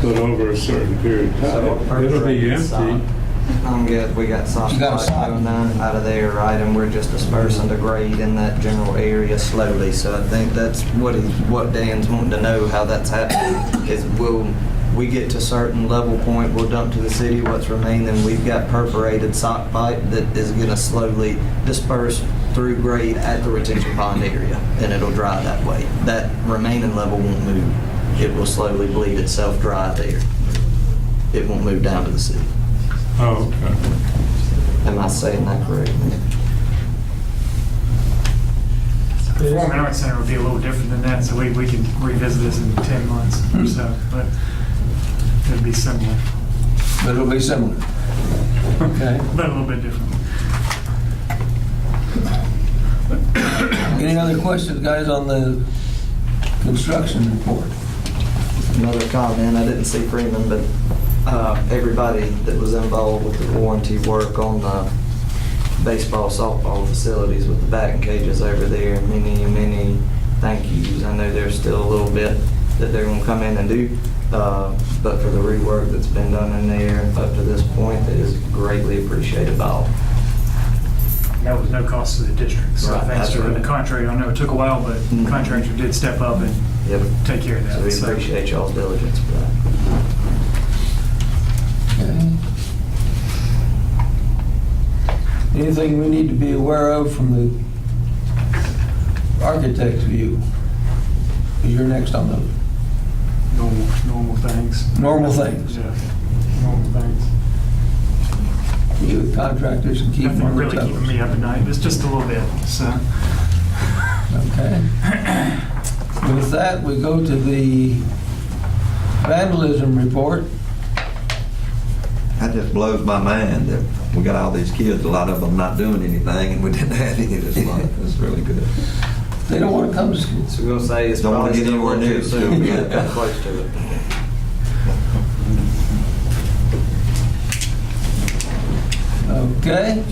but over a certain period of time. It'll be empty. I'm good. We got soft You got a spots sock? going on out of there, right? And we're just dispersing the grade in that general area slowly. So I think that's what Dan's wanting to know how that's happening. Is will we get to a certain level point, we'll dump to the city what's remaining. We've got perforated sock pipe that is going to slowly disperse through grade at the retention pond area, and it'll dry that way. That remaining level won't move. It will slowly bleed itself dry there. It won't move down to the city. Oh, okay. Am I saying that correctly? The Performing Arts Center would be a little different than that, so we can revisit this in 10 months or so, but it'd be similar, But it'll be similar. Okay. but a little bit different. Any other questions, guys, on the construction report? Another comment, I didn't see Freeman, but everybody that was involved with the warranty work on the baseball, softball facilities with the batting cages over there, many thank yous. I know there's still a little bit that they're going to come in and do, but for the rework that's been done in there up to this point, it is greatly appreciated by all. That was no cost to the district, so Right, thanks to absolutely. the contractor. I know it took a while, but the contractor did step up and Yep. take care of that. So we appreciate y'all's diligence for that. Okay. Anything we need to be aware of from the architect's view? You're next on the normal things. normal things. Yeah, normal things. You with contractors and keep them Nothing on the really keeping toes. me up at night, it's just a little bit, so. Okay. With that, we go to the vandalism report. That just blows my mind that we got all these kids, a lot of them not doing anything, and we didn't have any this month. It's really good. They don't want to come to school. So we're gonna say it's Don't wanna probably get still a anywhere little near too it. soon to get that close to it. Okay.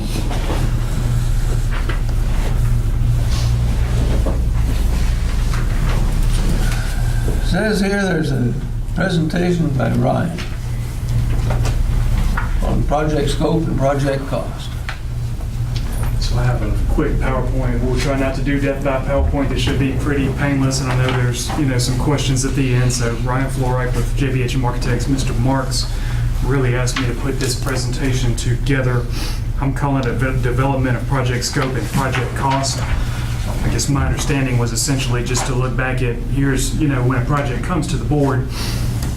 Says here there's a presentation by Ryan on project scope and project cost. So I have a quick PowerPoint. We'll try not to do death by PowerPoint. It should be pretty painless, and I know there's, some questions at the end. So Ryan Florek with JBHM Architects, Mr. Marks, really asked me to put this presentation together. I'm calling it a development of project scope and project cost. I guess my understanding was essentially just to look back at, here's, when a project comes to the board,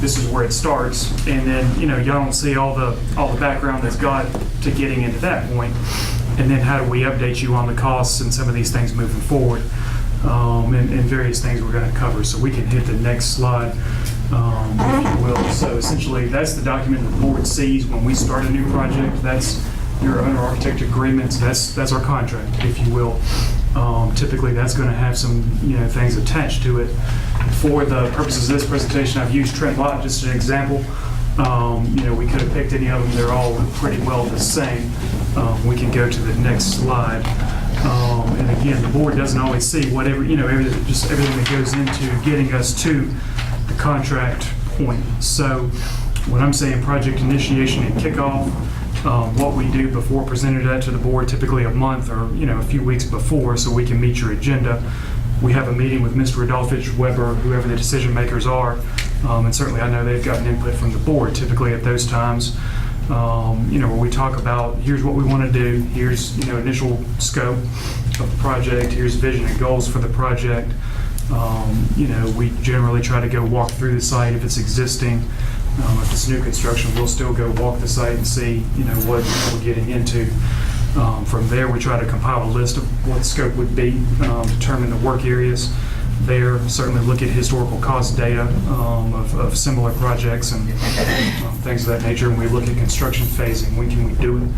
this is where it starts, and then, y'all don't see all the background that's got to getting into that point. And then how do we update you on the costs and some of these things moving forward, and various things we're going to cover. So we can hit the next slide, if you will. So essentially, that's the document that the board sees when we start a new project. That's your owner-architect agreements. That's our contract, if you will. Typically, that's going to have some things attached to it. For the purposes of this presentation, I've used Trent Lott just as an example. We could have picked any of them. They're all pretty well the same. We can go to the next slide. And again, the board doesn't always see whatever, everything that goes into getting us to the contract point. So when I'm saying project initiation and kickoff, what we do before presenting that to the board, typically a month or a few weeks before, so we can meet your agenda. We have a meeting with Mr. Adolphich, Weber, whoever the decision makers are, and certainly I know they've gotten input from the board typically at those times, where we talk about here's what we want to do, here's initial scope of the project, here's vision and goals for the project. We generally try to go walk through the site if it's existing. If it's new construction, we'll still go walk the site and see what we're getting into. From there, we try to compile a list of what the scope would be, determine the work areas there, certainly look at historical cost data of similar projects and things of that nature, and we look at construction phasing. When can we do it?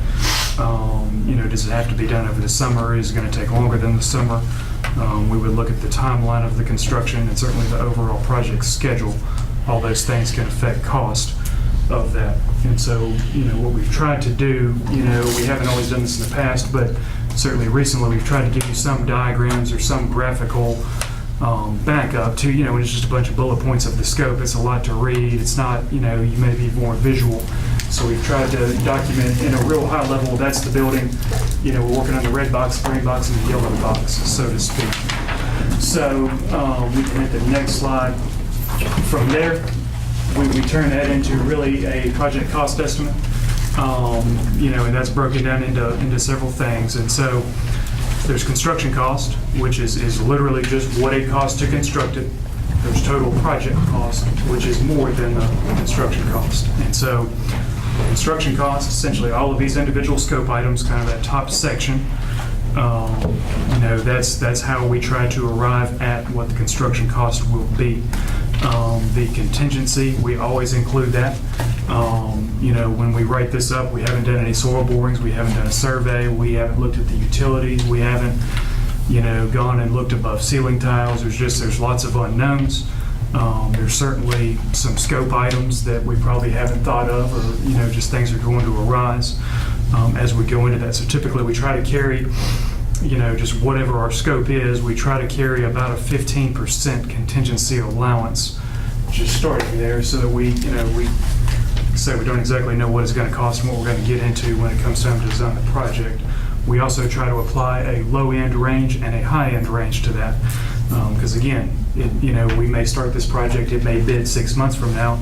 Does it have to be done over the summer? Is it going to take longer than the summer? We would look at the timeline of the construction and certainly the overall project schedule. All those things can affect cost of that. And so, what we've tried to do, we haven't always done this in the past, but certainly recently we've tried to give you some diagrams or some graphical backup to, when it's just a bunch of bullet points of the scope. It's a lot to read. It's not, you may be more visual. So we've tried to document in a real high level, that's the building. We're working on the red box, green box, and the yellow box, so to speak. So we can hit the next slide. From there, we turn that into really a project cost estimate, and that's broken down into several things. And so there's construction cost, which is literally just what it costs to construct it. There's total project cost, which is more than the construction cost. And so construction cost, essentially all of these individual scope items, kind of that top section, that's how we try to arrive at what the construction cost will be. The contingency, we always include that. When we write this up, we haven't done any soil borings, we haven't done a survey, we haven't looked at the utilities, we haven't, gone and looked above ceiling tiles. There's lots of unknowns. There's certainly some scope items that we probably haven't thought of, or, just things are going to arise as we go into that. So typically we try to carry, just whatever our scope is, we try to carry about a 15% contingency allowance, just starting there, so that we don't exactly know what it's going to cost and what we're going to get into when it comes time to design the project. We also try to apply a low-end range and a high-end range to that, because again, we may start this project, it may bid 6 months from now,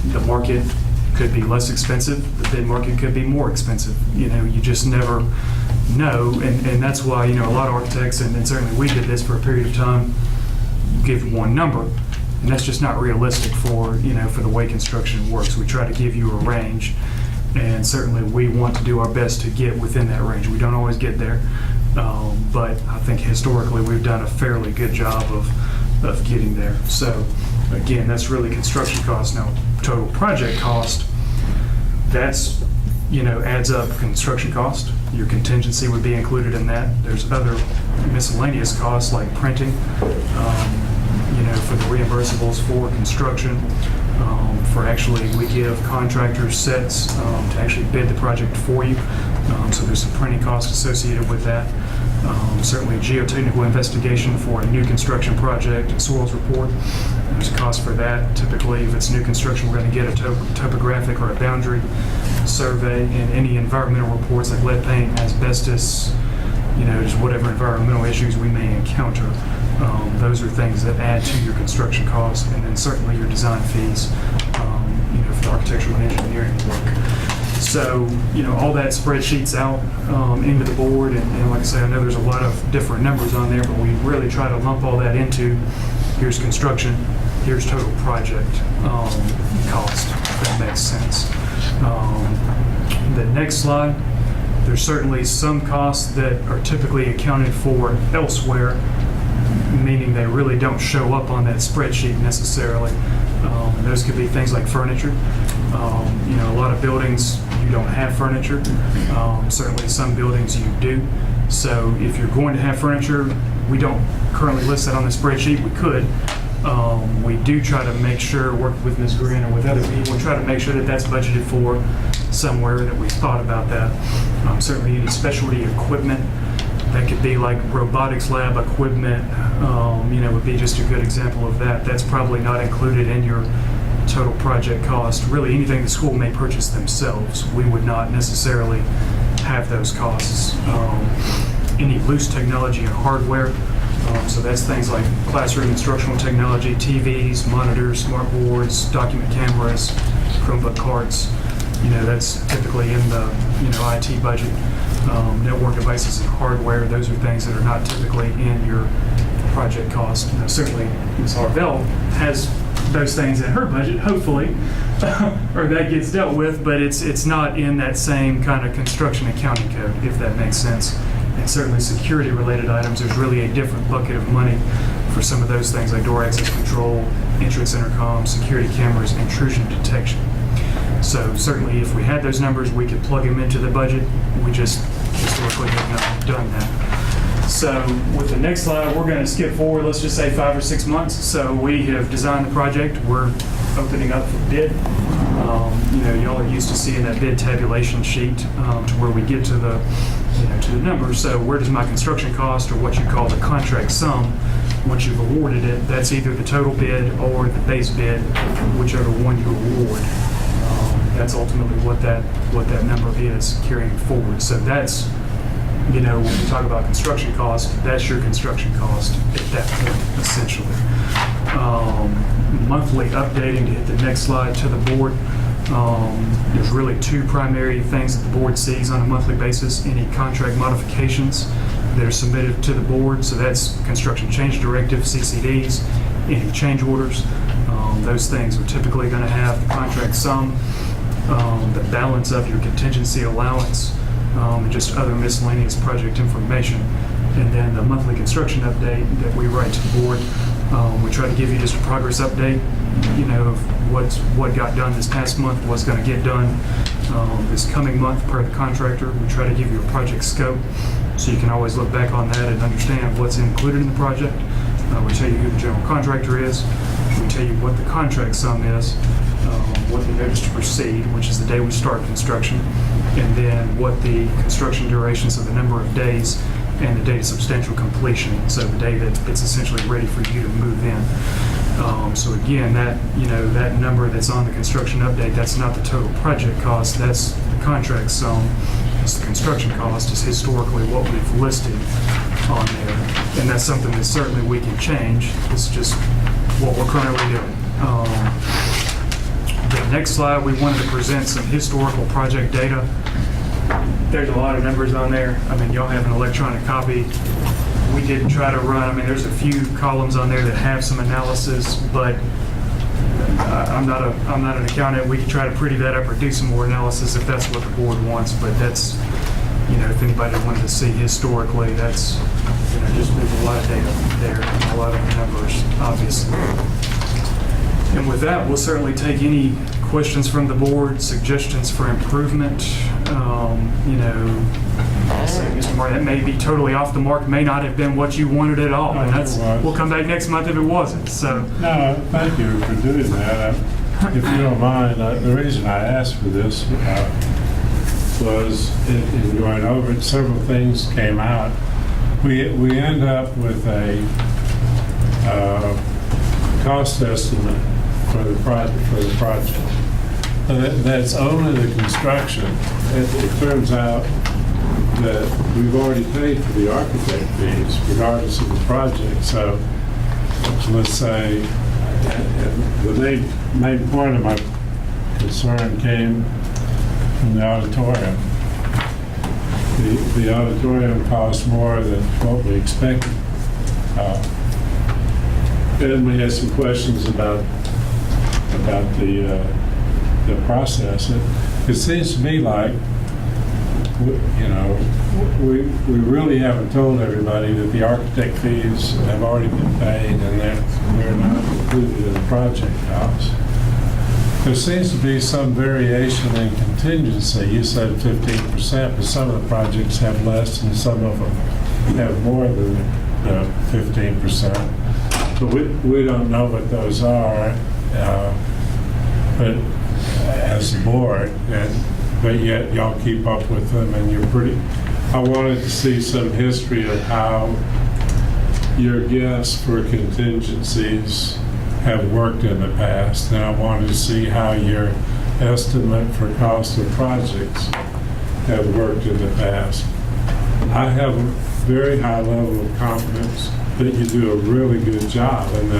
the market could be less expensive, the bid market could be more expensive. You just never know, and that's why, a lot of architects, and certainly we did this for a period of time, give one number, and that's just not realistic for the way construction works. We try to give you a range, and certainly we want to do our best to get within that range. We don't always get there, but I think historically we've done a fairly good job of getting there. So again, that's really construction cost. Now, total project cost, that's adds up construction cost. Your contingency would be included in that. There's other miscellaneous costs like printing, for the reimbursables for construction. For actually, we give contractors sets to actually bid the project for you. So there's some printing costs associated with that. Certainly geotechnical investigation for a new construction project, a soils report. There's a cost for that. Typically, if it's new construction, we're going to get a topographic or a boundary survey, and any environmental reports like lead paint, asbestos, just whatever environmental issues we may encounter. Those are things that add to your construction costs, and then certainly your design fees, for the architectural and engineering work. So, all that spreadsheets out into the board, and like I say, I know there's a lot of different numbers on there, but we really try to lump all that into here's construction, here's total project cost, if that makes sense. The next slide, there's certainly some costs that are typically accounted for elsewhere, meaning they really don't show up on that spreadsheet necessarily. Those could be things like furniture. A lot of buildings, you don't have furniture. Certainly some buildings you do. So if you're going to have furniture, we don't currently list that on the spreadsheet. We could. We do try to make sure, work with Ms. Green or with other people, try to make sure that that's budgeted for somewhere, that we thought about that. Certainly any specialty equipment. That could be like robotics lab equipment, would be just a good example of that. That's probably not included in your total project cost. Really, anything the school may purchase themselves, we would not necessarily have those costs. Any loose technology and hardware, so that's things like classroom instructional technology, TVs, monitors, smart boards, document cameras, Chromebook carts. That's typically in the IT budget. Network devices and hardware, those are things that are not typically in your project cost. Certainly, Ms. Harvell has those things in her budget, hopefully, or that gets dealt with, but it's not in that same kind of construction accounting code, if that makes sense. And certainly security-related items, there's really a different bucket of money for some of those things like door access control, entrance intercom, security cameras, intrusion detection. So certainly if we had those numbers, we could plug them into the budget. We just historically have not done that. So with the next slide, we're going to skip forward, let's just say 5 or 6 months. So we have designed the project. We're opening up for bid. Y'all are used to seeing that bid tabulation sheet to where we get to the numbers. So where does my construction cost, or what you call the contract sum, once you've awarded it, that's either the total bid or the base bid, whichever one you award. That's ultimately what that number is carrying forward. So that's, when we talk about construction cost, that's your construction cost at that point, essentially. Monthly updating, to hit the next slide, to the board. There's really 2 primary things that the board sees on a monthly basis. Any contract modifications that are submitted to the board, so that's construction change directive, CCDs, any change orders. Those things are typically going to have the contract sum, the balance of your contingency allowance, and just other miscellaneous project information. And then the monthly construction update that we write to the board, we try to give you just a progress update, of what got done this past month, what's going to get done this coming month per the contractor. We try to give you a project scope so you can always look back on that and understand what's included in the project. We tell you who the general contractor is. We tell you what the contract sum is, what the notice to proceed, which is the day we start construction, and then what the construction durations of the number of days and the date of substantial completion, so the day that it's essentially ready for you to move in. So again, that number that's on the construction update, that's not the total project cost, that's the contract sum. It's the construction cost, is historically what we've listed on there. And that's something that certainly we can change. It's just what we're currently doing. The next slide, we wanted to present some historical project data. There's a lot of numbers on there. Y'all have an electronic copy. We didn't try to run, there's a few columns on there that have some analysis, but I'm not an accountant. We could try to pretty that up or do some more analysis if that's what the board wants, but that's, if anybody wanted to see historically, that's, just there's a lot of data there, and a lot of numbers, obviously. And with that, we'll certainly take any questions from the board, suggestions for improvement, So, Mr. Martin, that may be totally off the mark, may not have been what you wanted at all. No, And it that's, was. we'll come back next month if it wasn't, so. No, thank you for doing that. If you don't mind, the reason I asked for this was in going over it, several things came out. We end up with a cost estimate for the project. That's only the construction. It turns out that we've already paid for the architect fees regardless of the project. So let's say, the main point of my concern came from the auditorium. The auditorium cost more than what we expected. And we had some questions about the process. It seems to me like, we really haven't told everybody that the architect fees have already been paid and they're not included in the project cost. There seems to be some variation in contingency. You said 15%, but some of the projects have less and some of them have more than 15%. But we don't know what those are, but as a board, but yet y'all keep up with them and you're pretty. I wanted to see some history of how your guess for contingencies have worked in the past, and I wanted to see how your estimate for cost of projects have worked in the past. I have a very high level of confidence that you do a really good job, and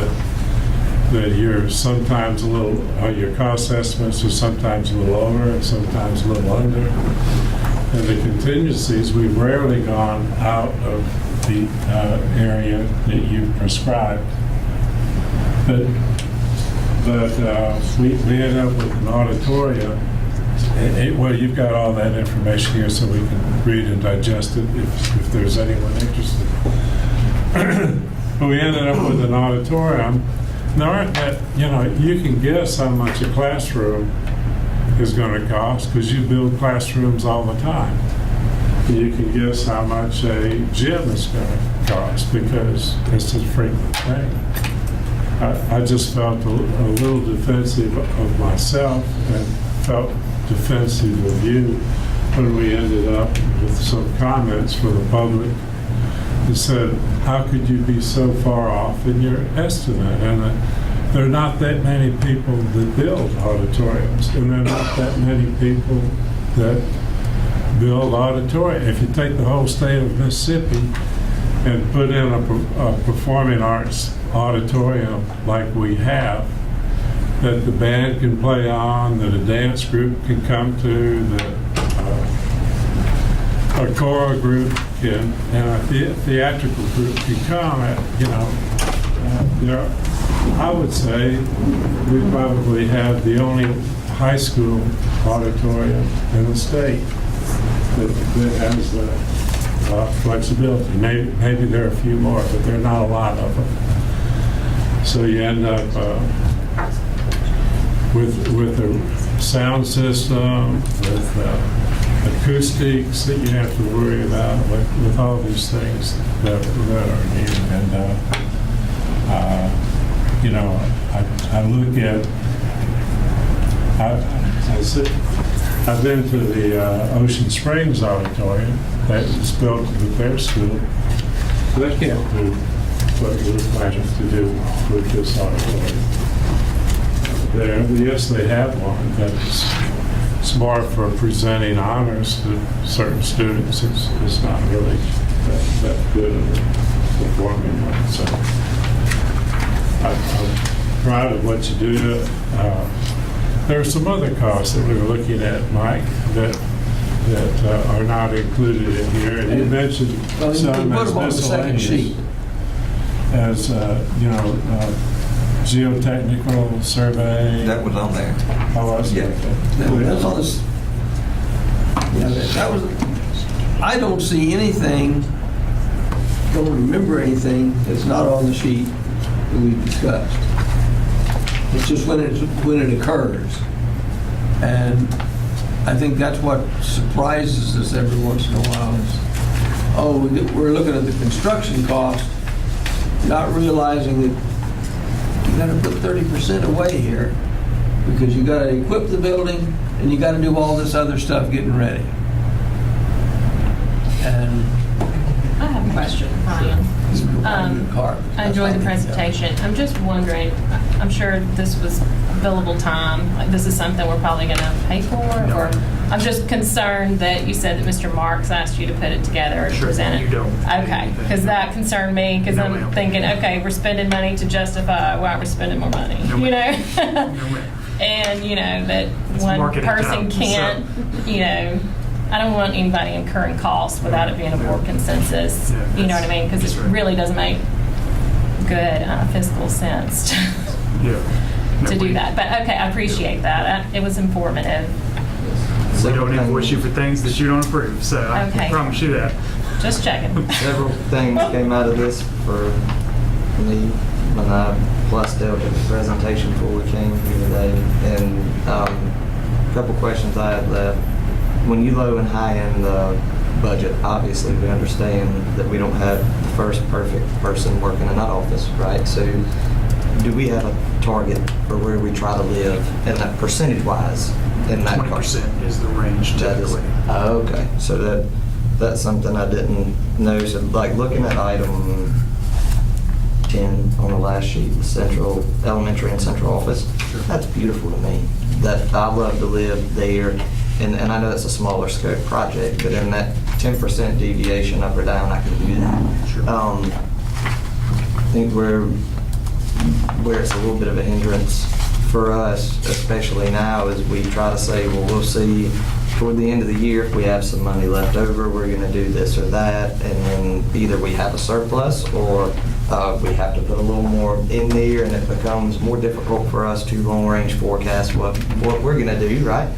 that you're sometimes a little, your cost estimates are sometimes a little over and sometimes a little under. And the contingencies, we've rarely gone out of the area that you've prescribed. But we end up with an auditorium. Well, you've got all that information here so we can read and digest it if there's anyone interested. But we ended up with an auditorium. Now, you can guess how much a classroom is going to cost because you build classrooms all the time. You can guess how much a gym is going to cost because it's a frequent thing. I just felt a little defensive of myself and felt defensive of you when we ended up with some comments from the public that said, how could you be so far off in your estimate? And there are not that many people that build auditoriums, and there are not that many people that build auditorium. If you take the whole state of Mississippi and put in a performing arts auditorium like we have, that the band can play on, that a dance group can come to, that a choral group can, and a theatrical group can come. I would say we probably have the only high school auditorium in the state that has the flexibility. Maybe there are a few more, but there are not a lot of them. So you end up with a sound system, with acoustics that you have to worry about, with all these things that are needed. And I look at. I've been to the Ocean Springs Auditorium that was built with their school. They can't do what we're planning to do with this auditorium. Yes, they have one, but it's more for presenting honors to certain students. It's not really that good of a performing one. So I'm proud of what you do. There are some other costs that we were looking at, Mike, that are not included in here. And you mentioned some as miscellaneous, as geotechnical survey. That was on there. Oh, I see. Yeah. That's on this. Yeah, that was. I don't see anything. Don't remember anything that's not on the sheet that we discussed. It's just when it occurs, and I think that's what surprises us every once in a while is, oh, we're looking at the construction cost, not realizing that you got to put 30% away here because you got to equip the building and you got to do all this other stuff getting ready. And I have a question, Ryan. car. I enjoyed the presentation. I'm just wondering, I'm sure this was billable time. Like, this is something we're probably going to pay for? No. Or I'm just concerned that you said that Mr. Marks asked you to put it together and Sure, present it. you don't. Okay, because that concerned me, because No, I'm ma'am. thinking, okay, we're spending money to justify why we're spending more money, No, you ma'am. know? No, ma'am. And, you know, that It's one marketing person time, so- can't, you know, I don't want anybody incurring costs without it being a board consensus. Yeah, You know what I mean? Because that's it right. really doesn't make good fiscal sense Yeah. No, to do we- that. But okay, I appreciate that. It was informative. We don't invoice you for things that you don't approve, so I Okay. can promise you that. Just checking. Several things came out of this for me when I plus dealt with the presentation before we came here today. And a couple questions I had left. When you low and high end the budget, obviously we understand that we don't have the first perfect person working in that office, right? So do we have a target for where we try to live and that percentage-wise in that 20% is the range That is, typically. okay, so that's something I didn't know. So like looking at item 10 on the last sheet, the central, elementary and central office, that's beautiful to me. That I love to live there, and I know it's a smaller scope project, but in that 10% deviation up or down, I can do that. Sure. I think where it's a little bit of a hindrance for us, especially now, is we try to say, well, we'll see toward the end of the year if we have some money left over, we're going to do this or that, and then either we have a surplus or we have to put a little more in there, and it becomes more difficult for us to long-range forecast what we're going to do, right?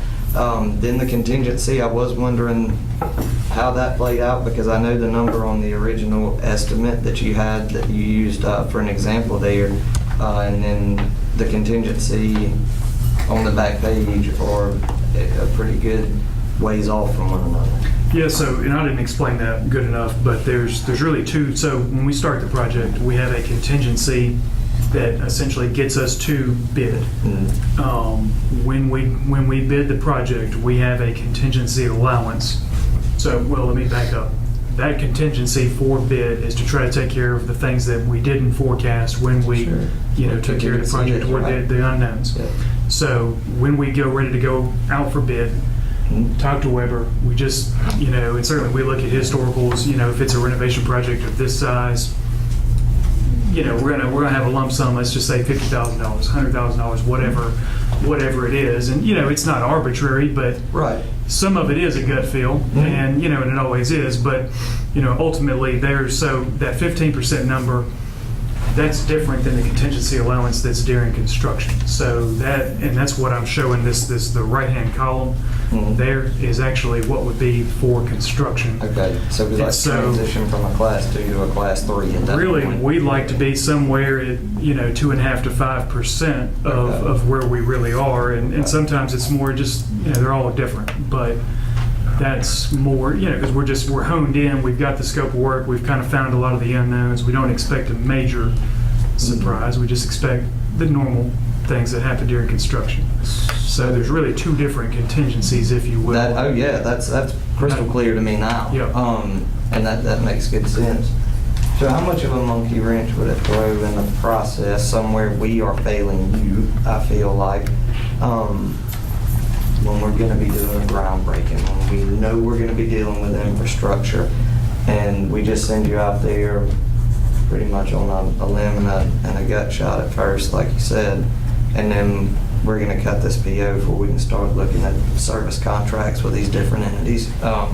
Then the contingency, I was wondering how that played out, because I know the number on the original estimate that you had that you used for an example there, and then the contingency on the back page are a pretty good ways off from one another. Yeah, so, and I didn't explain that good enough, but there's really two. So when we start the project, we have a contingency that essentially gets us to bid. When we bid the project, we have a contingency allowance. So, well, let me back up. That contingency for bid is to try to take care of the things that we didn't forecast when we, Sure. took care of the project or the unknowns. Yeah. So when we go ready to go out for bid, talk to Weber. We just, and certainly we look at historicals. If it's a renovation project of this size, we're gonna have a lump sum. Let's just say $50,000, $100,000, whatever it is. And it's not arbitrary, but Right. some of it is a gut feel, and and it always is. But ultimately, that 15% number. That's different than the contingency allowance that's during construction. So that's what I'm showing the right-hand column there is actually what would be for construction. Okay, so we like to transition from a class 2 to a class 3 at that Really, point. we'd like to be somewhere at 2.5% to 5% of where we really are, and sometimes it's more just they're all different, but that's more because we're honed in. We've got the scope of work. We've kind of found a lot of the unknowns. We don't expect a major surprise. We just expect the normal things that happen during construction. So there's really two different contingencies, if you will. That's crystal clear to me now. Yeah. And that makes good sense. So how much of a monkey wrench would it throw in the process somewhere we are failing you, I feel like, when we're going to be doing groundbreaking, when we know we're going to be dealing with infrastructure, and we just send you out there pretty much on a limb and a gut shot at first, like you said, and then we're going to cut this PO before we can start looking at service contracts with these different entities. How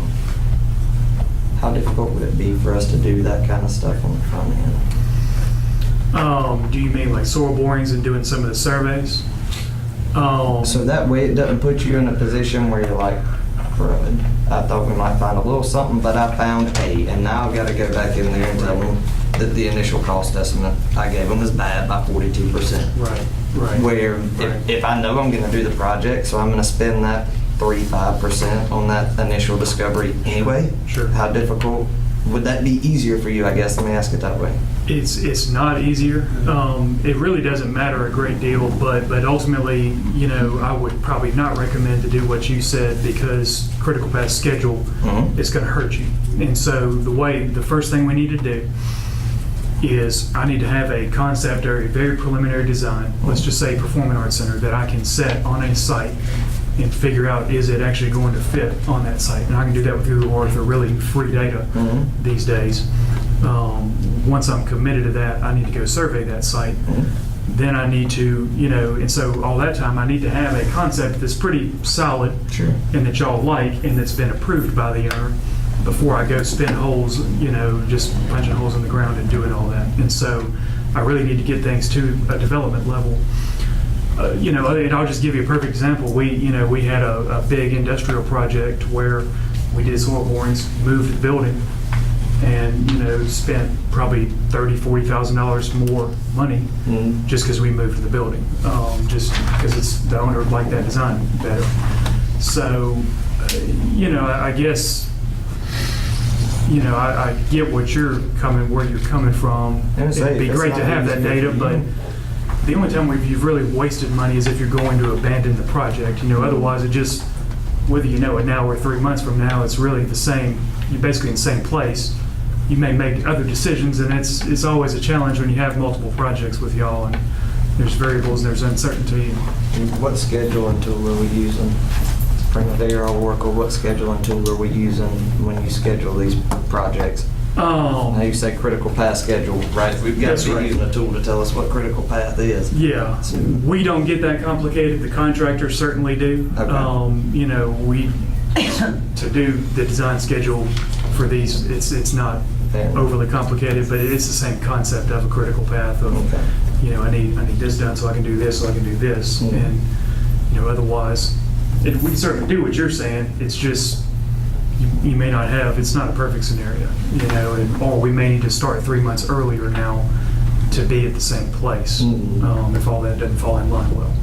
difficult would it be for us to do that kind of stuff on the front end? Do you mean like soil borings and doing some of the surveys? So that way it doesn't put you in a position where you're like, crud, I thought we might find a little something, but I found A, and now I've got to go back in there and tell them that the initial cost estimate I gave them is bad by 42%. Right. Where if I know I'm going to do the project, so I'm going to spend that 3-5% on that initial discovery anyway. Sure. How difficult would that be easier for you? I guess let me ask it that way. It's not easier. It really doesn't matter a great deal, but ultimately, you know, I would probably not recommend to do what you said because critical path schedule is going to hurt you. And so the first thing we need to do is I need to have a concept or a very preliminary design, let's just say Performing Arts Center, that I can set on a site and figure out, is it actually going to fit on that site? And I can do that with Google Earth or really free data these days. Once I'm committed to that, I need to go survey that site. Then I need to, you know, and so all that time I need to have a concept that's pretty solid and that y'all like and that's been approved by the owner before I go spin holes, you know, just punching holes in the ground and doing all that. And so I really need to get things to a development level. You know, and I'll just give you a perfect example. We had a big industrial project where we did soil borings, moved the building, and, you know, spent probably $30,000-$40,000 more money just because we moved the building, just because it's the owner liked that design better. So, you know, I guess, you know, I get where you're coming from. It'd be great to have that data, but the only time you've really wasted money is if you're going to abandon the project. You know, otherwise it just, whether you know it now or 3 months from now, it's really the same. You're basically in the same place. You may make other decisions, and it's always a challenge when you have multiple projects with y'all, and there's variables and there's uncertainty. What scheduling tool are we using? Primavera or Oracle? What scheduling tool are we using when you schedule these projects? Now you say critical path schedule, right? We've got to be using a tool to tell us what critical path is. Yeah, we don't get that complicated. The contractors certainly do. Okay. You know, to do the design schedule for these, it's not overly complicated, but it's the same concept of a critical path of, you know, I need this done so I can do this, so I can do this, and, you know, otherwise, we certainly do what you're saying. It's just you may not have. It's not a perfect scenario, you know, or we may need to start 3 months earlier now to be at the same place if all that doesn't fall in line well.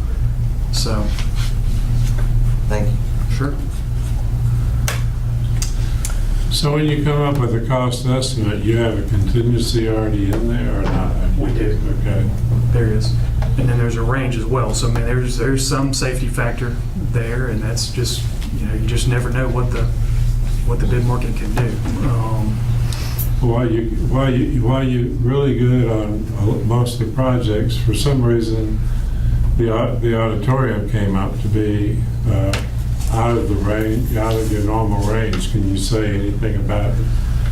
So, thank you. Sure. So when you come up with a cost estimate, you have a contingency already in there or not? We do. Okay. There is. And then there's a range as well. So I mean, there's some safety factor there, and that's just, you know, you just never know what the bid market can do. While you really good on most of the projects, for some reason the auditorium came up to be out of the range, out of your normal range. Can you say anything about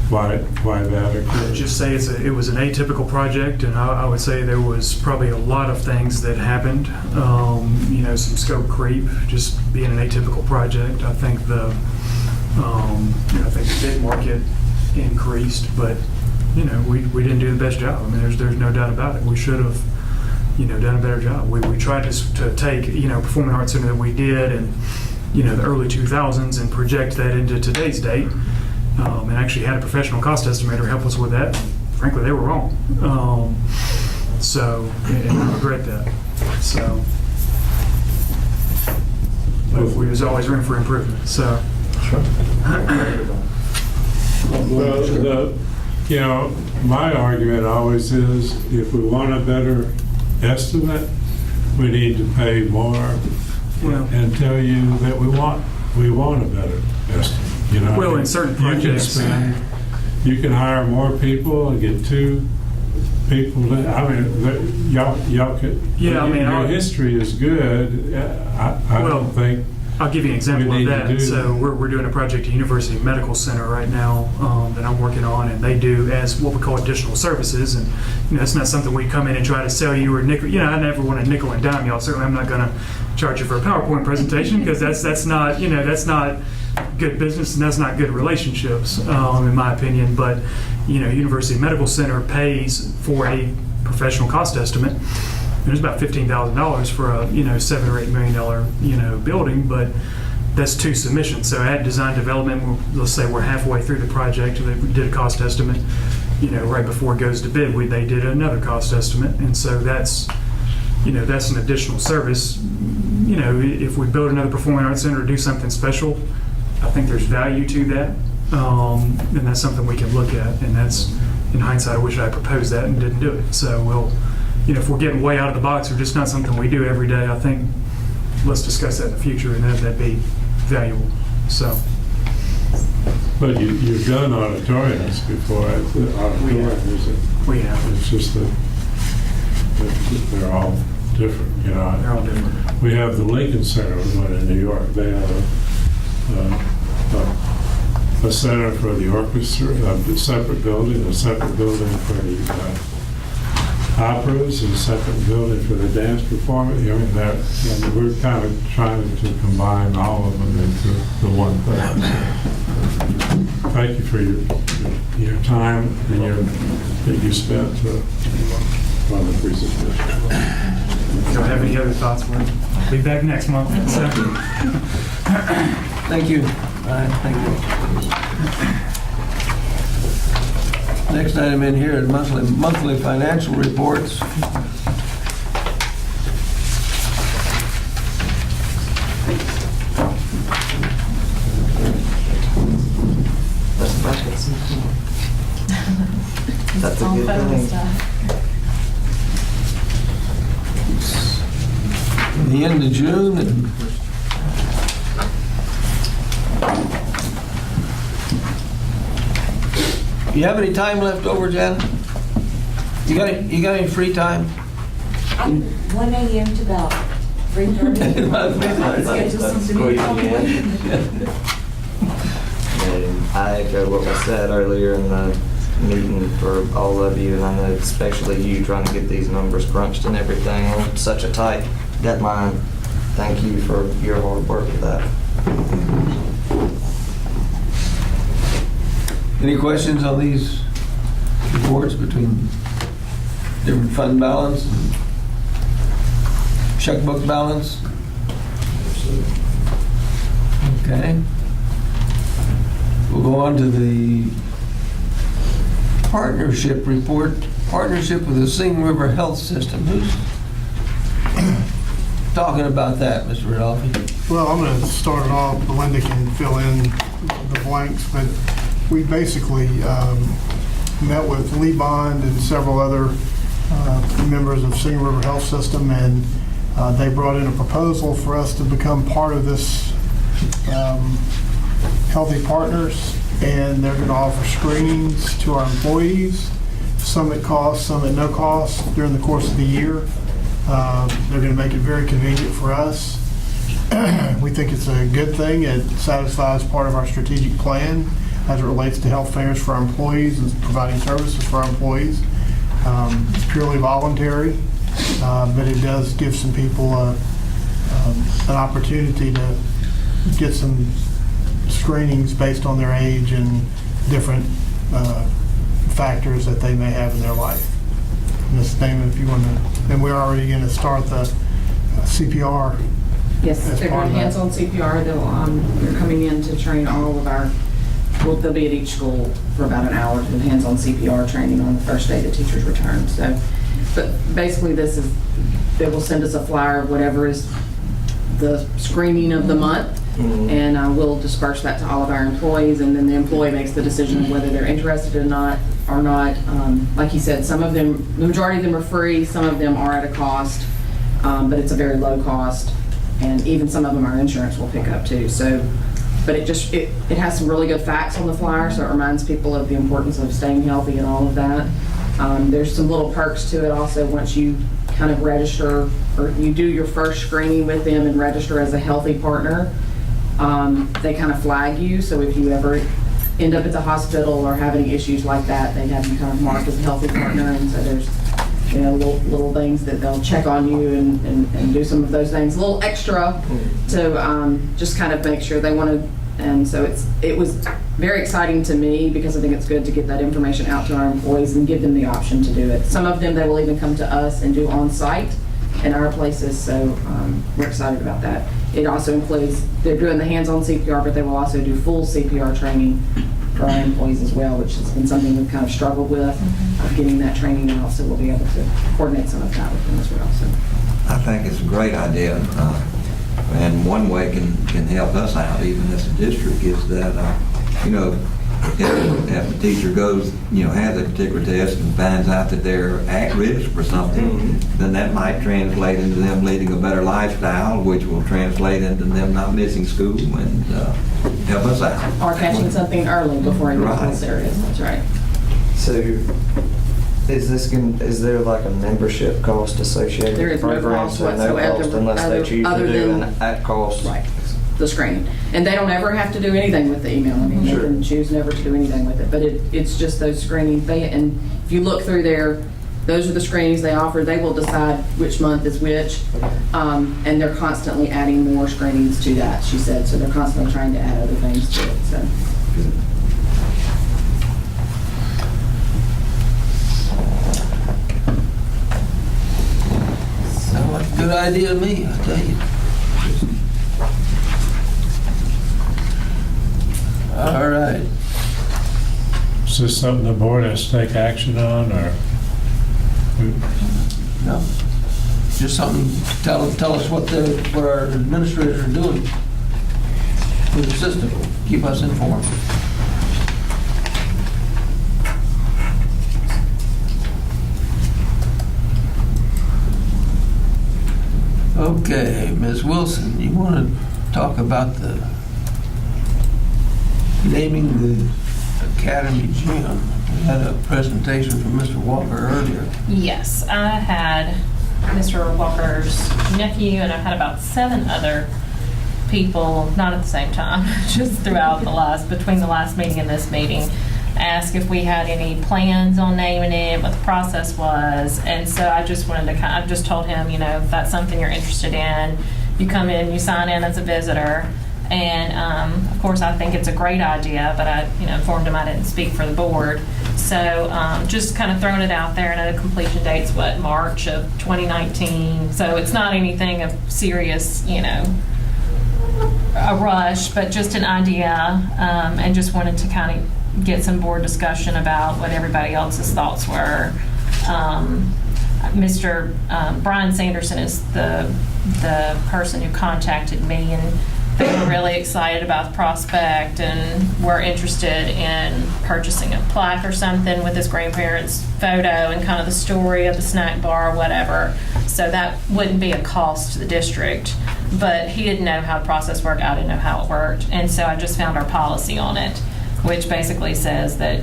why that occurred? Just say it was an atypical project, and I would say there was probably a lot of things that happened. You know, some scope creep, just being an atypical project. I think the bid market increased, but you know, we didn't do the best job. I mean, there's no doubt about it. We should have, you know, done a better job. We tried to take, you know, Performing Arts Center that we did and, you know, the early 2000s and project that into today's date, and actually had a professional cost estimator help us with that. Frankly, they were wrong. So, and I regret that. So, but there's always room for improvement. So, Well, you know, my argument always is if we want a better estimate, we need to pay more and tell you that we want a better estimate. You know, well, in certain projects, you can hire more people and get 2 people. I mean, y'all could. Yeah, I mean, your history is good. I don't think. I'll give you an example of that. So we're doing a project at University Medical Center right now that I'm working on, and they do as what we call additional services. And you know, it's not something we come in and try to sell you or nickel. You know, I never want to nickel and dime y'all. Certainly, I'm not going to charge you for a PowerPoint presentation because that's not, you know, that's not good business and that's not good relationships, in my opinion. But you know, University Medical Center pays for a professional cost estimate. There's about $15,000 for a, you know, $7 or $8 million, you know, building, but that's 2 submissions. So at design development, let's say we're halfway through the project, and we did a cost estimate, you know, right before it goes to bid, they did another cost estimate, and so that's, you know, that's an additional service. if we build another performing arts center or do something special, I think there's value to that. And that's something we can look at. And that's, in hindsight, I wish I had proposed that and didn't do it. So we'll, if we're getting way out of the box or just not something we do every day, I think let's discuss that in the future, and that'd be valuable. So. But you've done auditoriums before. We have. It's just that they're all different, They're all different. We have the Lincoln Center, one in New York. They have a center for the orchestra, a separate building for the operas, and a separate building for the dance performance. We're kind of trying to combine all of them into the one thing. Thank you for your time and that you spent on the presentation. Don't have any other thoughts for it. I'll be back next month. So. Thank you. All right, thank you. Next item in here is monthly financial reports. That's a All good fun thing. stuff. The end of June, and you have any time left over, Jen? You got any free time? 1 a.m. to about 3:30. Schedule something in on the way. And I echo what was said earlier in the meeting for all of you, and I know especially you trying to get these numbers crunched and everything on such a tight deadline. Thank you for your hard work with that. Any questions on these reports between different fund balance and checkbook balance? Okay. We'll go on to the partnership report. Partnership with the Sing River Health System. Who's talking about that, Mr. Rodolphe? Well, I'm going to start it off. Belinda can fill in the blanks, but we basically met with Lee Bond and several other members of Sing River Health System, and they brought in a proposal for us to become part of this Healthy Partners, and they're going to offer screenings to our employees, some at cost, some at no cost during the course of the year. They're going to make it very convenient for us. We think it's a good thing. It satisfies part of our strategic plan as it relates to health fairs for our employees and providing services for our employees. It's purely voluntary, but it does give some people an opportunity to get some screenings based on their age and different factors that they may have in their life. Ms. Damon, if you want to, and we're already going to start the CPR. Yes, as they're part doing of that. hands-on CPR. They're coming in to train all of our, well, they'll be at each school for about an hour to do hands-on CPR training on the first day the teachers return. So, but basically they will send us a flyer of whatever is the screening of the month, and we'll disperse that to all of our employees, and then the employee makes the decision of whether they're interested or not. Like you said, some of them, the majority of them are free, some of them are at a cost, but it's a very low cost, and even some of them our insurance will pick up too. So, but it has some really good facts on the flyer, so it reminds people of the importance of staying healthy and all of that. There's some little perks to it also once you kind of register, or you do your first screening with them and register as a healthy partner. They kind of flag you, so if you ever end up at the hospital or have any issues like that, they have you kind of marked as a healthy partner, and so there's little things that they'll check on you and do some of those things, a little extra to just kind of make sure they want to. And so it was very exciting to me because I think it's good to get that information out to our employees and give them the option to do it. Some of them, they will even come to us and do on-site in our places, so we're excited about that. It also includes, they're doing the hands-on CPR, but they will also do full CPR training for our employees as well, which has been something we've kind of struggled with, getting that training out, so we'll be able to coordinate some of that with them as well. So I think it's a great idea. And one way can help us out, even as a district, is that, if a teacher goes, has a particular test and finds out that they're at risk for something, then that might translate into them leading a better lifestyle, which will translate into them not missing school and help us out. Or catching something early before it Right. becomes serious, that's right. So is there like a membership cost associated There with is the no program? cost So no whatsoever, cost unless they choose to other do than- an at cost? Right, the screening. And they don't ever have to do anything with the email. I mean, they Sure. can choose never to do anything with it, but it's just those screenings. And if you look through there, those are the screenings they offer. They will decide which month is which. And they're constantly adding more screenings to that, she said. So they're constantly trying to add other things to it, so. Sounds like a good idea to me, I tell you. All right. Is this something the board has to take action on, or? No. Just something, tell us what our administrators are doing with the system. Keep us informed. Okay, Ms. Wilson, you want to talk about the naming the Academy Gym? We had a presentation from Mr. Walker earlier. Yes, I had Mr. Walker's nephew, and I had about 7 other people, not at the same time, just throughout between the last meeting and this meeting, ask if we had any plans on naming it, what the process was. And so I just wanted to I just told him, if that's something you're interested in, you come in, you sign in as a visitor. And of course, I think it's a great idea, but I informed him I didn't speak for the board. So just kind of throwing it out there. And the completion date's March of 2019. So it's not anything of serious, a rush, but just an idea. And just wanted to kind of get some board discussion about what everybody else's thoughts were. Mr. Brian Sanderson is the person who contacted me, and they were really excited about the prospect and were interested in purchasing a plaque or something with his grandparents' photo and kind of the story of the snack bar or whatever. So that wouldn't be a cost to the district. But he didn't know how the process worked. I didn't know how it worked. And so I just found our policy on it, which basically says that,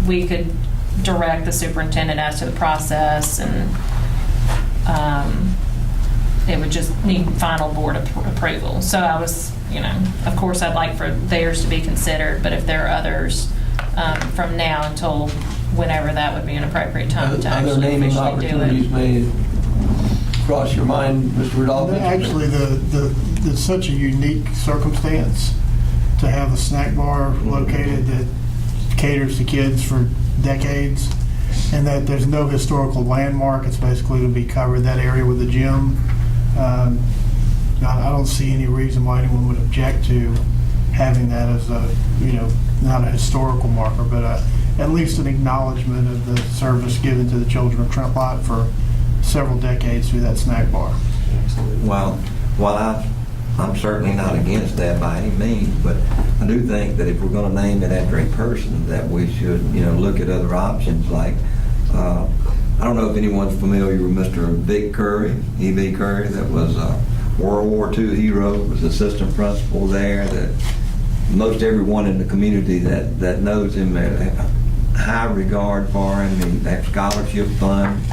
we could direct the superintendent as to the process, and it would just need final board approval. So I was, of course I'd like for theirs to be considered, but if there are others from now until whenever, that would be an appropriate time to Other actually naming officially do opportunities it. may cross your mind, Mr. Rodolphe? Actually, it's such a unique circumstance to have a snack bar located that caters to kids for decades, and that there's no historical landmark. It's basically to be covered, that area with the gym. I don't see any reason why anyone would object to having that as a, not a historical marker, but at least an acknowledgement of the service given to the children of Trent Lott for several decades through that snack bar. Well, while I'm certainly not against that by any means, but I do think that if we're going to name it after a person, that we should, look at other options. Like, I don't know if anyone's familiar with Mr. Vic Curry, E.B. Curry, that was a World War II hero, was assistant principal there, that most everyone in the community that knows him had a high regard for him. He had scholarship fund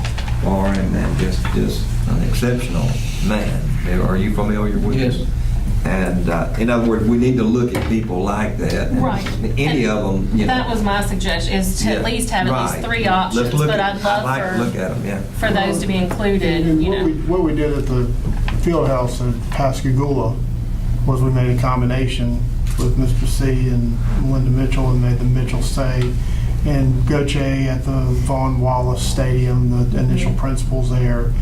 for him, and just an exceptional man. Are you familiar with him? Yes. And in other words, we need to look at people like that. And Right. any of them, That was my suggestion, is to at least have at least 3 options. Let's look But at, I'd love like to look at them, yeah. for those to be included, And what we did at the field house at Pascagoula was we made a combination with Mr. C and Melinda Mitchell, and made the Mitchell stay in Gautier at the Vaughn Wallace Stadium, the initial principals there.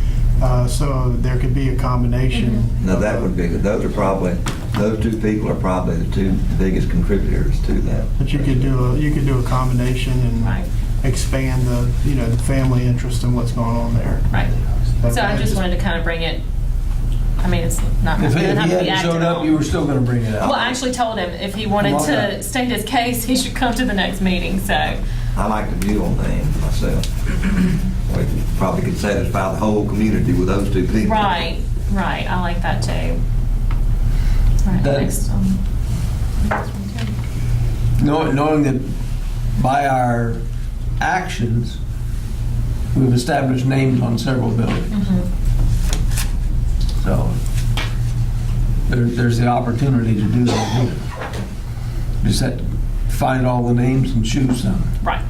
So there could be a combination. Now that would be, those two people are probably the two biggest contributors to that. But you could do a combination and Right. expand the family interest in what's going on there. Right. So I just wanted to kind of bring it, it's not, If it he doesn't have to be hadn't acted showed up, on. you were still going to bring it Well, up. I actually told him if he wanted Okay. to state his case, he should come to the next meeting, so. I like the view on things myself. We probably could satisfy the whole community with those two people. Right, I like that too. Right, That- next, next one, too. Knowing that by our actions, we've established names on several buildings. So there's the opportunity to do that here. Just have to find all the names and choose some. Right.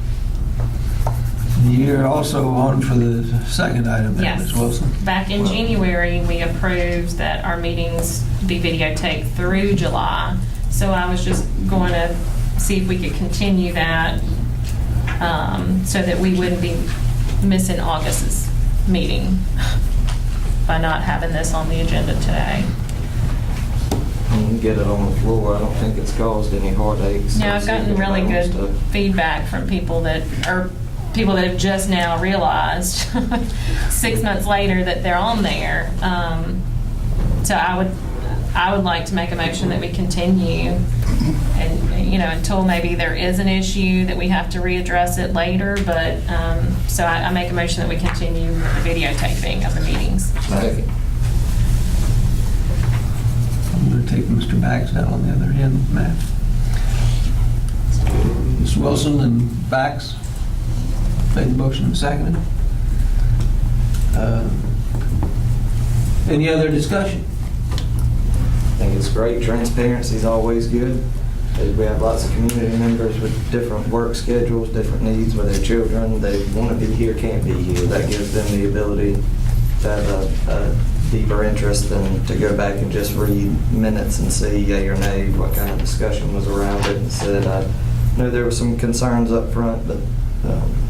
You're also on for the second item, then, Yes. Ms. Wilson. Back in January, we approved that our meetings be videotaped through July. So I was just going to see if we could continue that so that we wouldn't be missing August's meeting by not having this on the agenda today. And we get it on the floor. I don't think it's caused any heartaches. Yeah, I've gotten really good feedback from people that have just now realized 6 months later that they're on there. So I would like to make a motion that we continue, and until maybe there is an issue that we have to readdress it later. But so I make a motion that we continue the videotaping of the meetings. Second. I'm going to take Mr. Bax out on the other end, Matt. Ms. Wilson and Bax made the motion and seconded. Any other discussion? I think it's great. Transparency is always good. We have lots of community members with different work schedules, different needs with their children. They want to be here, can't be here. That gives them the ability to have a deeper interest than to go back and just read minutes and see yay or nay what kind of discussion was around it. Instead, I know there were some concerns up front, but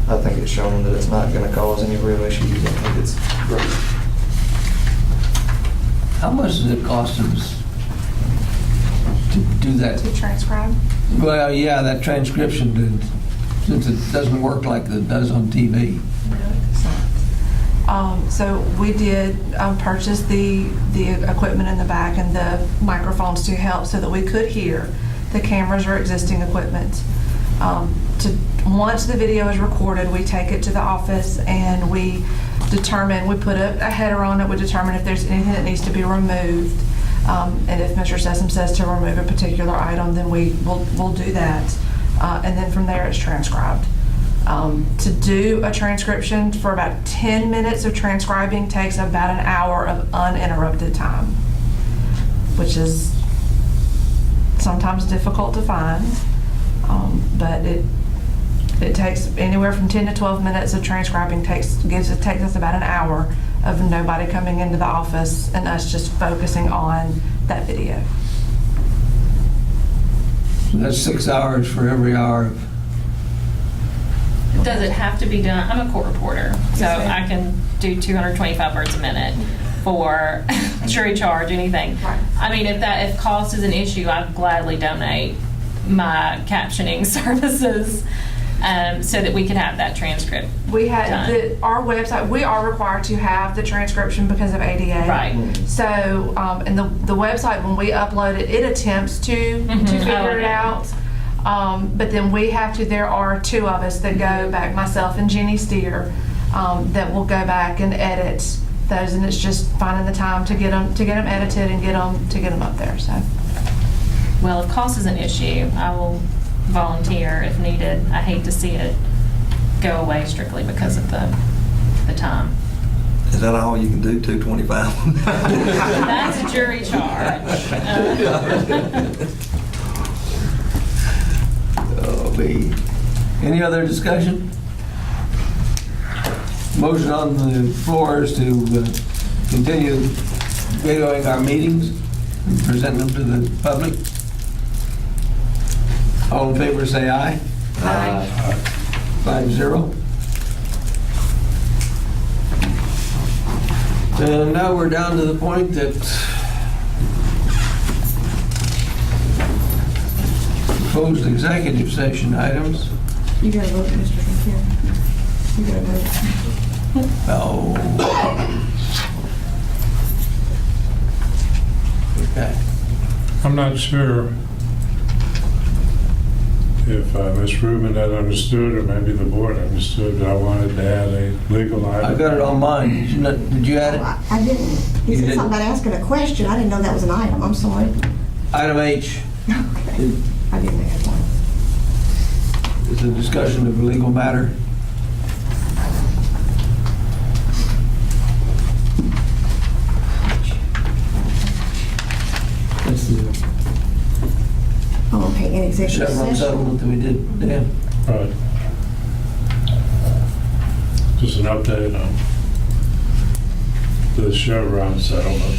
I think it's shown that it's not going to cause any real issues. I think it's great. How much does it cost us to do that? To transcribe. Well, yeah, that transcription, since it doesn't work like it does on TV. So we did purchase the equipment in the back and the microphones to help so that we could hear. The cameras are existing equipment. Once the video is recorded, we take it to the office and we put a header on it, we determine if there's anything that needs to be removed. And if Mr. Sessom says to remove a particular item, then we'll do that. And then from there, it's transcribed. To do a transcription for about 10 minutes of transcribing takes about an hour of uninterrupted time, which is sometimes difficult to find, but it takes anywhere from 10 to 12 minutes of transcribing takes us about an hour of nobody coming into the office and us just focusing on that video. So that's 6 hours for every hour of. Does it have to be done? I'm a court reporter, so Yes, ma'am. I can do 225 words a minute for jury charge, anything. Right. I mean, if cost is an issue, I'd gladly donate my captioning services so that we could have that transcript. We had done. our website. We are required to have the transcription because of ADA. Right. So, and the website, when we upload it, it attempts to figure Oh, it okay. out. But then we have to. There are two of us that go back, myself and Jenny Steer, that will go back and edit those, and it's just finding the time to get them edited and get them up there. So. Well, if cost is an issue, I will volunteer if needed. I hate to see it go away strictly because of the time. Is that all you can do, 225? That's a jury charge. Oh, me. Any other discussion? Motion on the floor is to continue videoing our meetings and present them to the public. All in favor, say aye. Aye. 5-0. And now we're down to the point that proposed executive session items. You gotta vote, Mr. Computer. You gotta vote. Oh. Okay. I'm not sure if Ms. Rubin had understood, or maybe the board understood, but I wanted to add a legal item. I got it on mine. Did you add it? I didn't. He You said didn't? something about asking a question. I didn't know that was an item. I'm sorry. Item H Okay. I didn't add one. is a discussion of a legal matter. That's the Oh, okay, in executive Chevron session. settlement that we did, Dan. Right. Just an update on the Chevron settlement.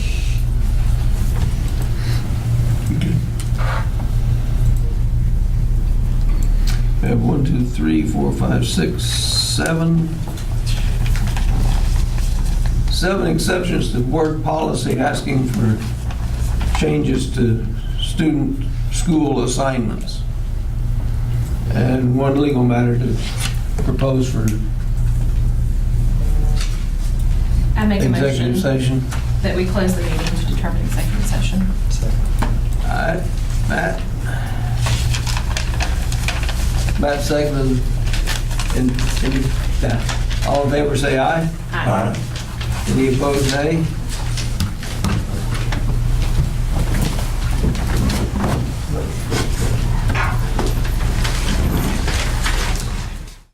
We have 1, 2, 3, 4, 5, 6, 7. 7 exceptions to board policy asking for changes to student school assignments. And 1 legal matter to propose for I make a motion executive session. that we close the meeting to determine executive session. All right, Matt. Matt seconded. All in favor, say aye. Aye. Any opposed, nay?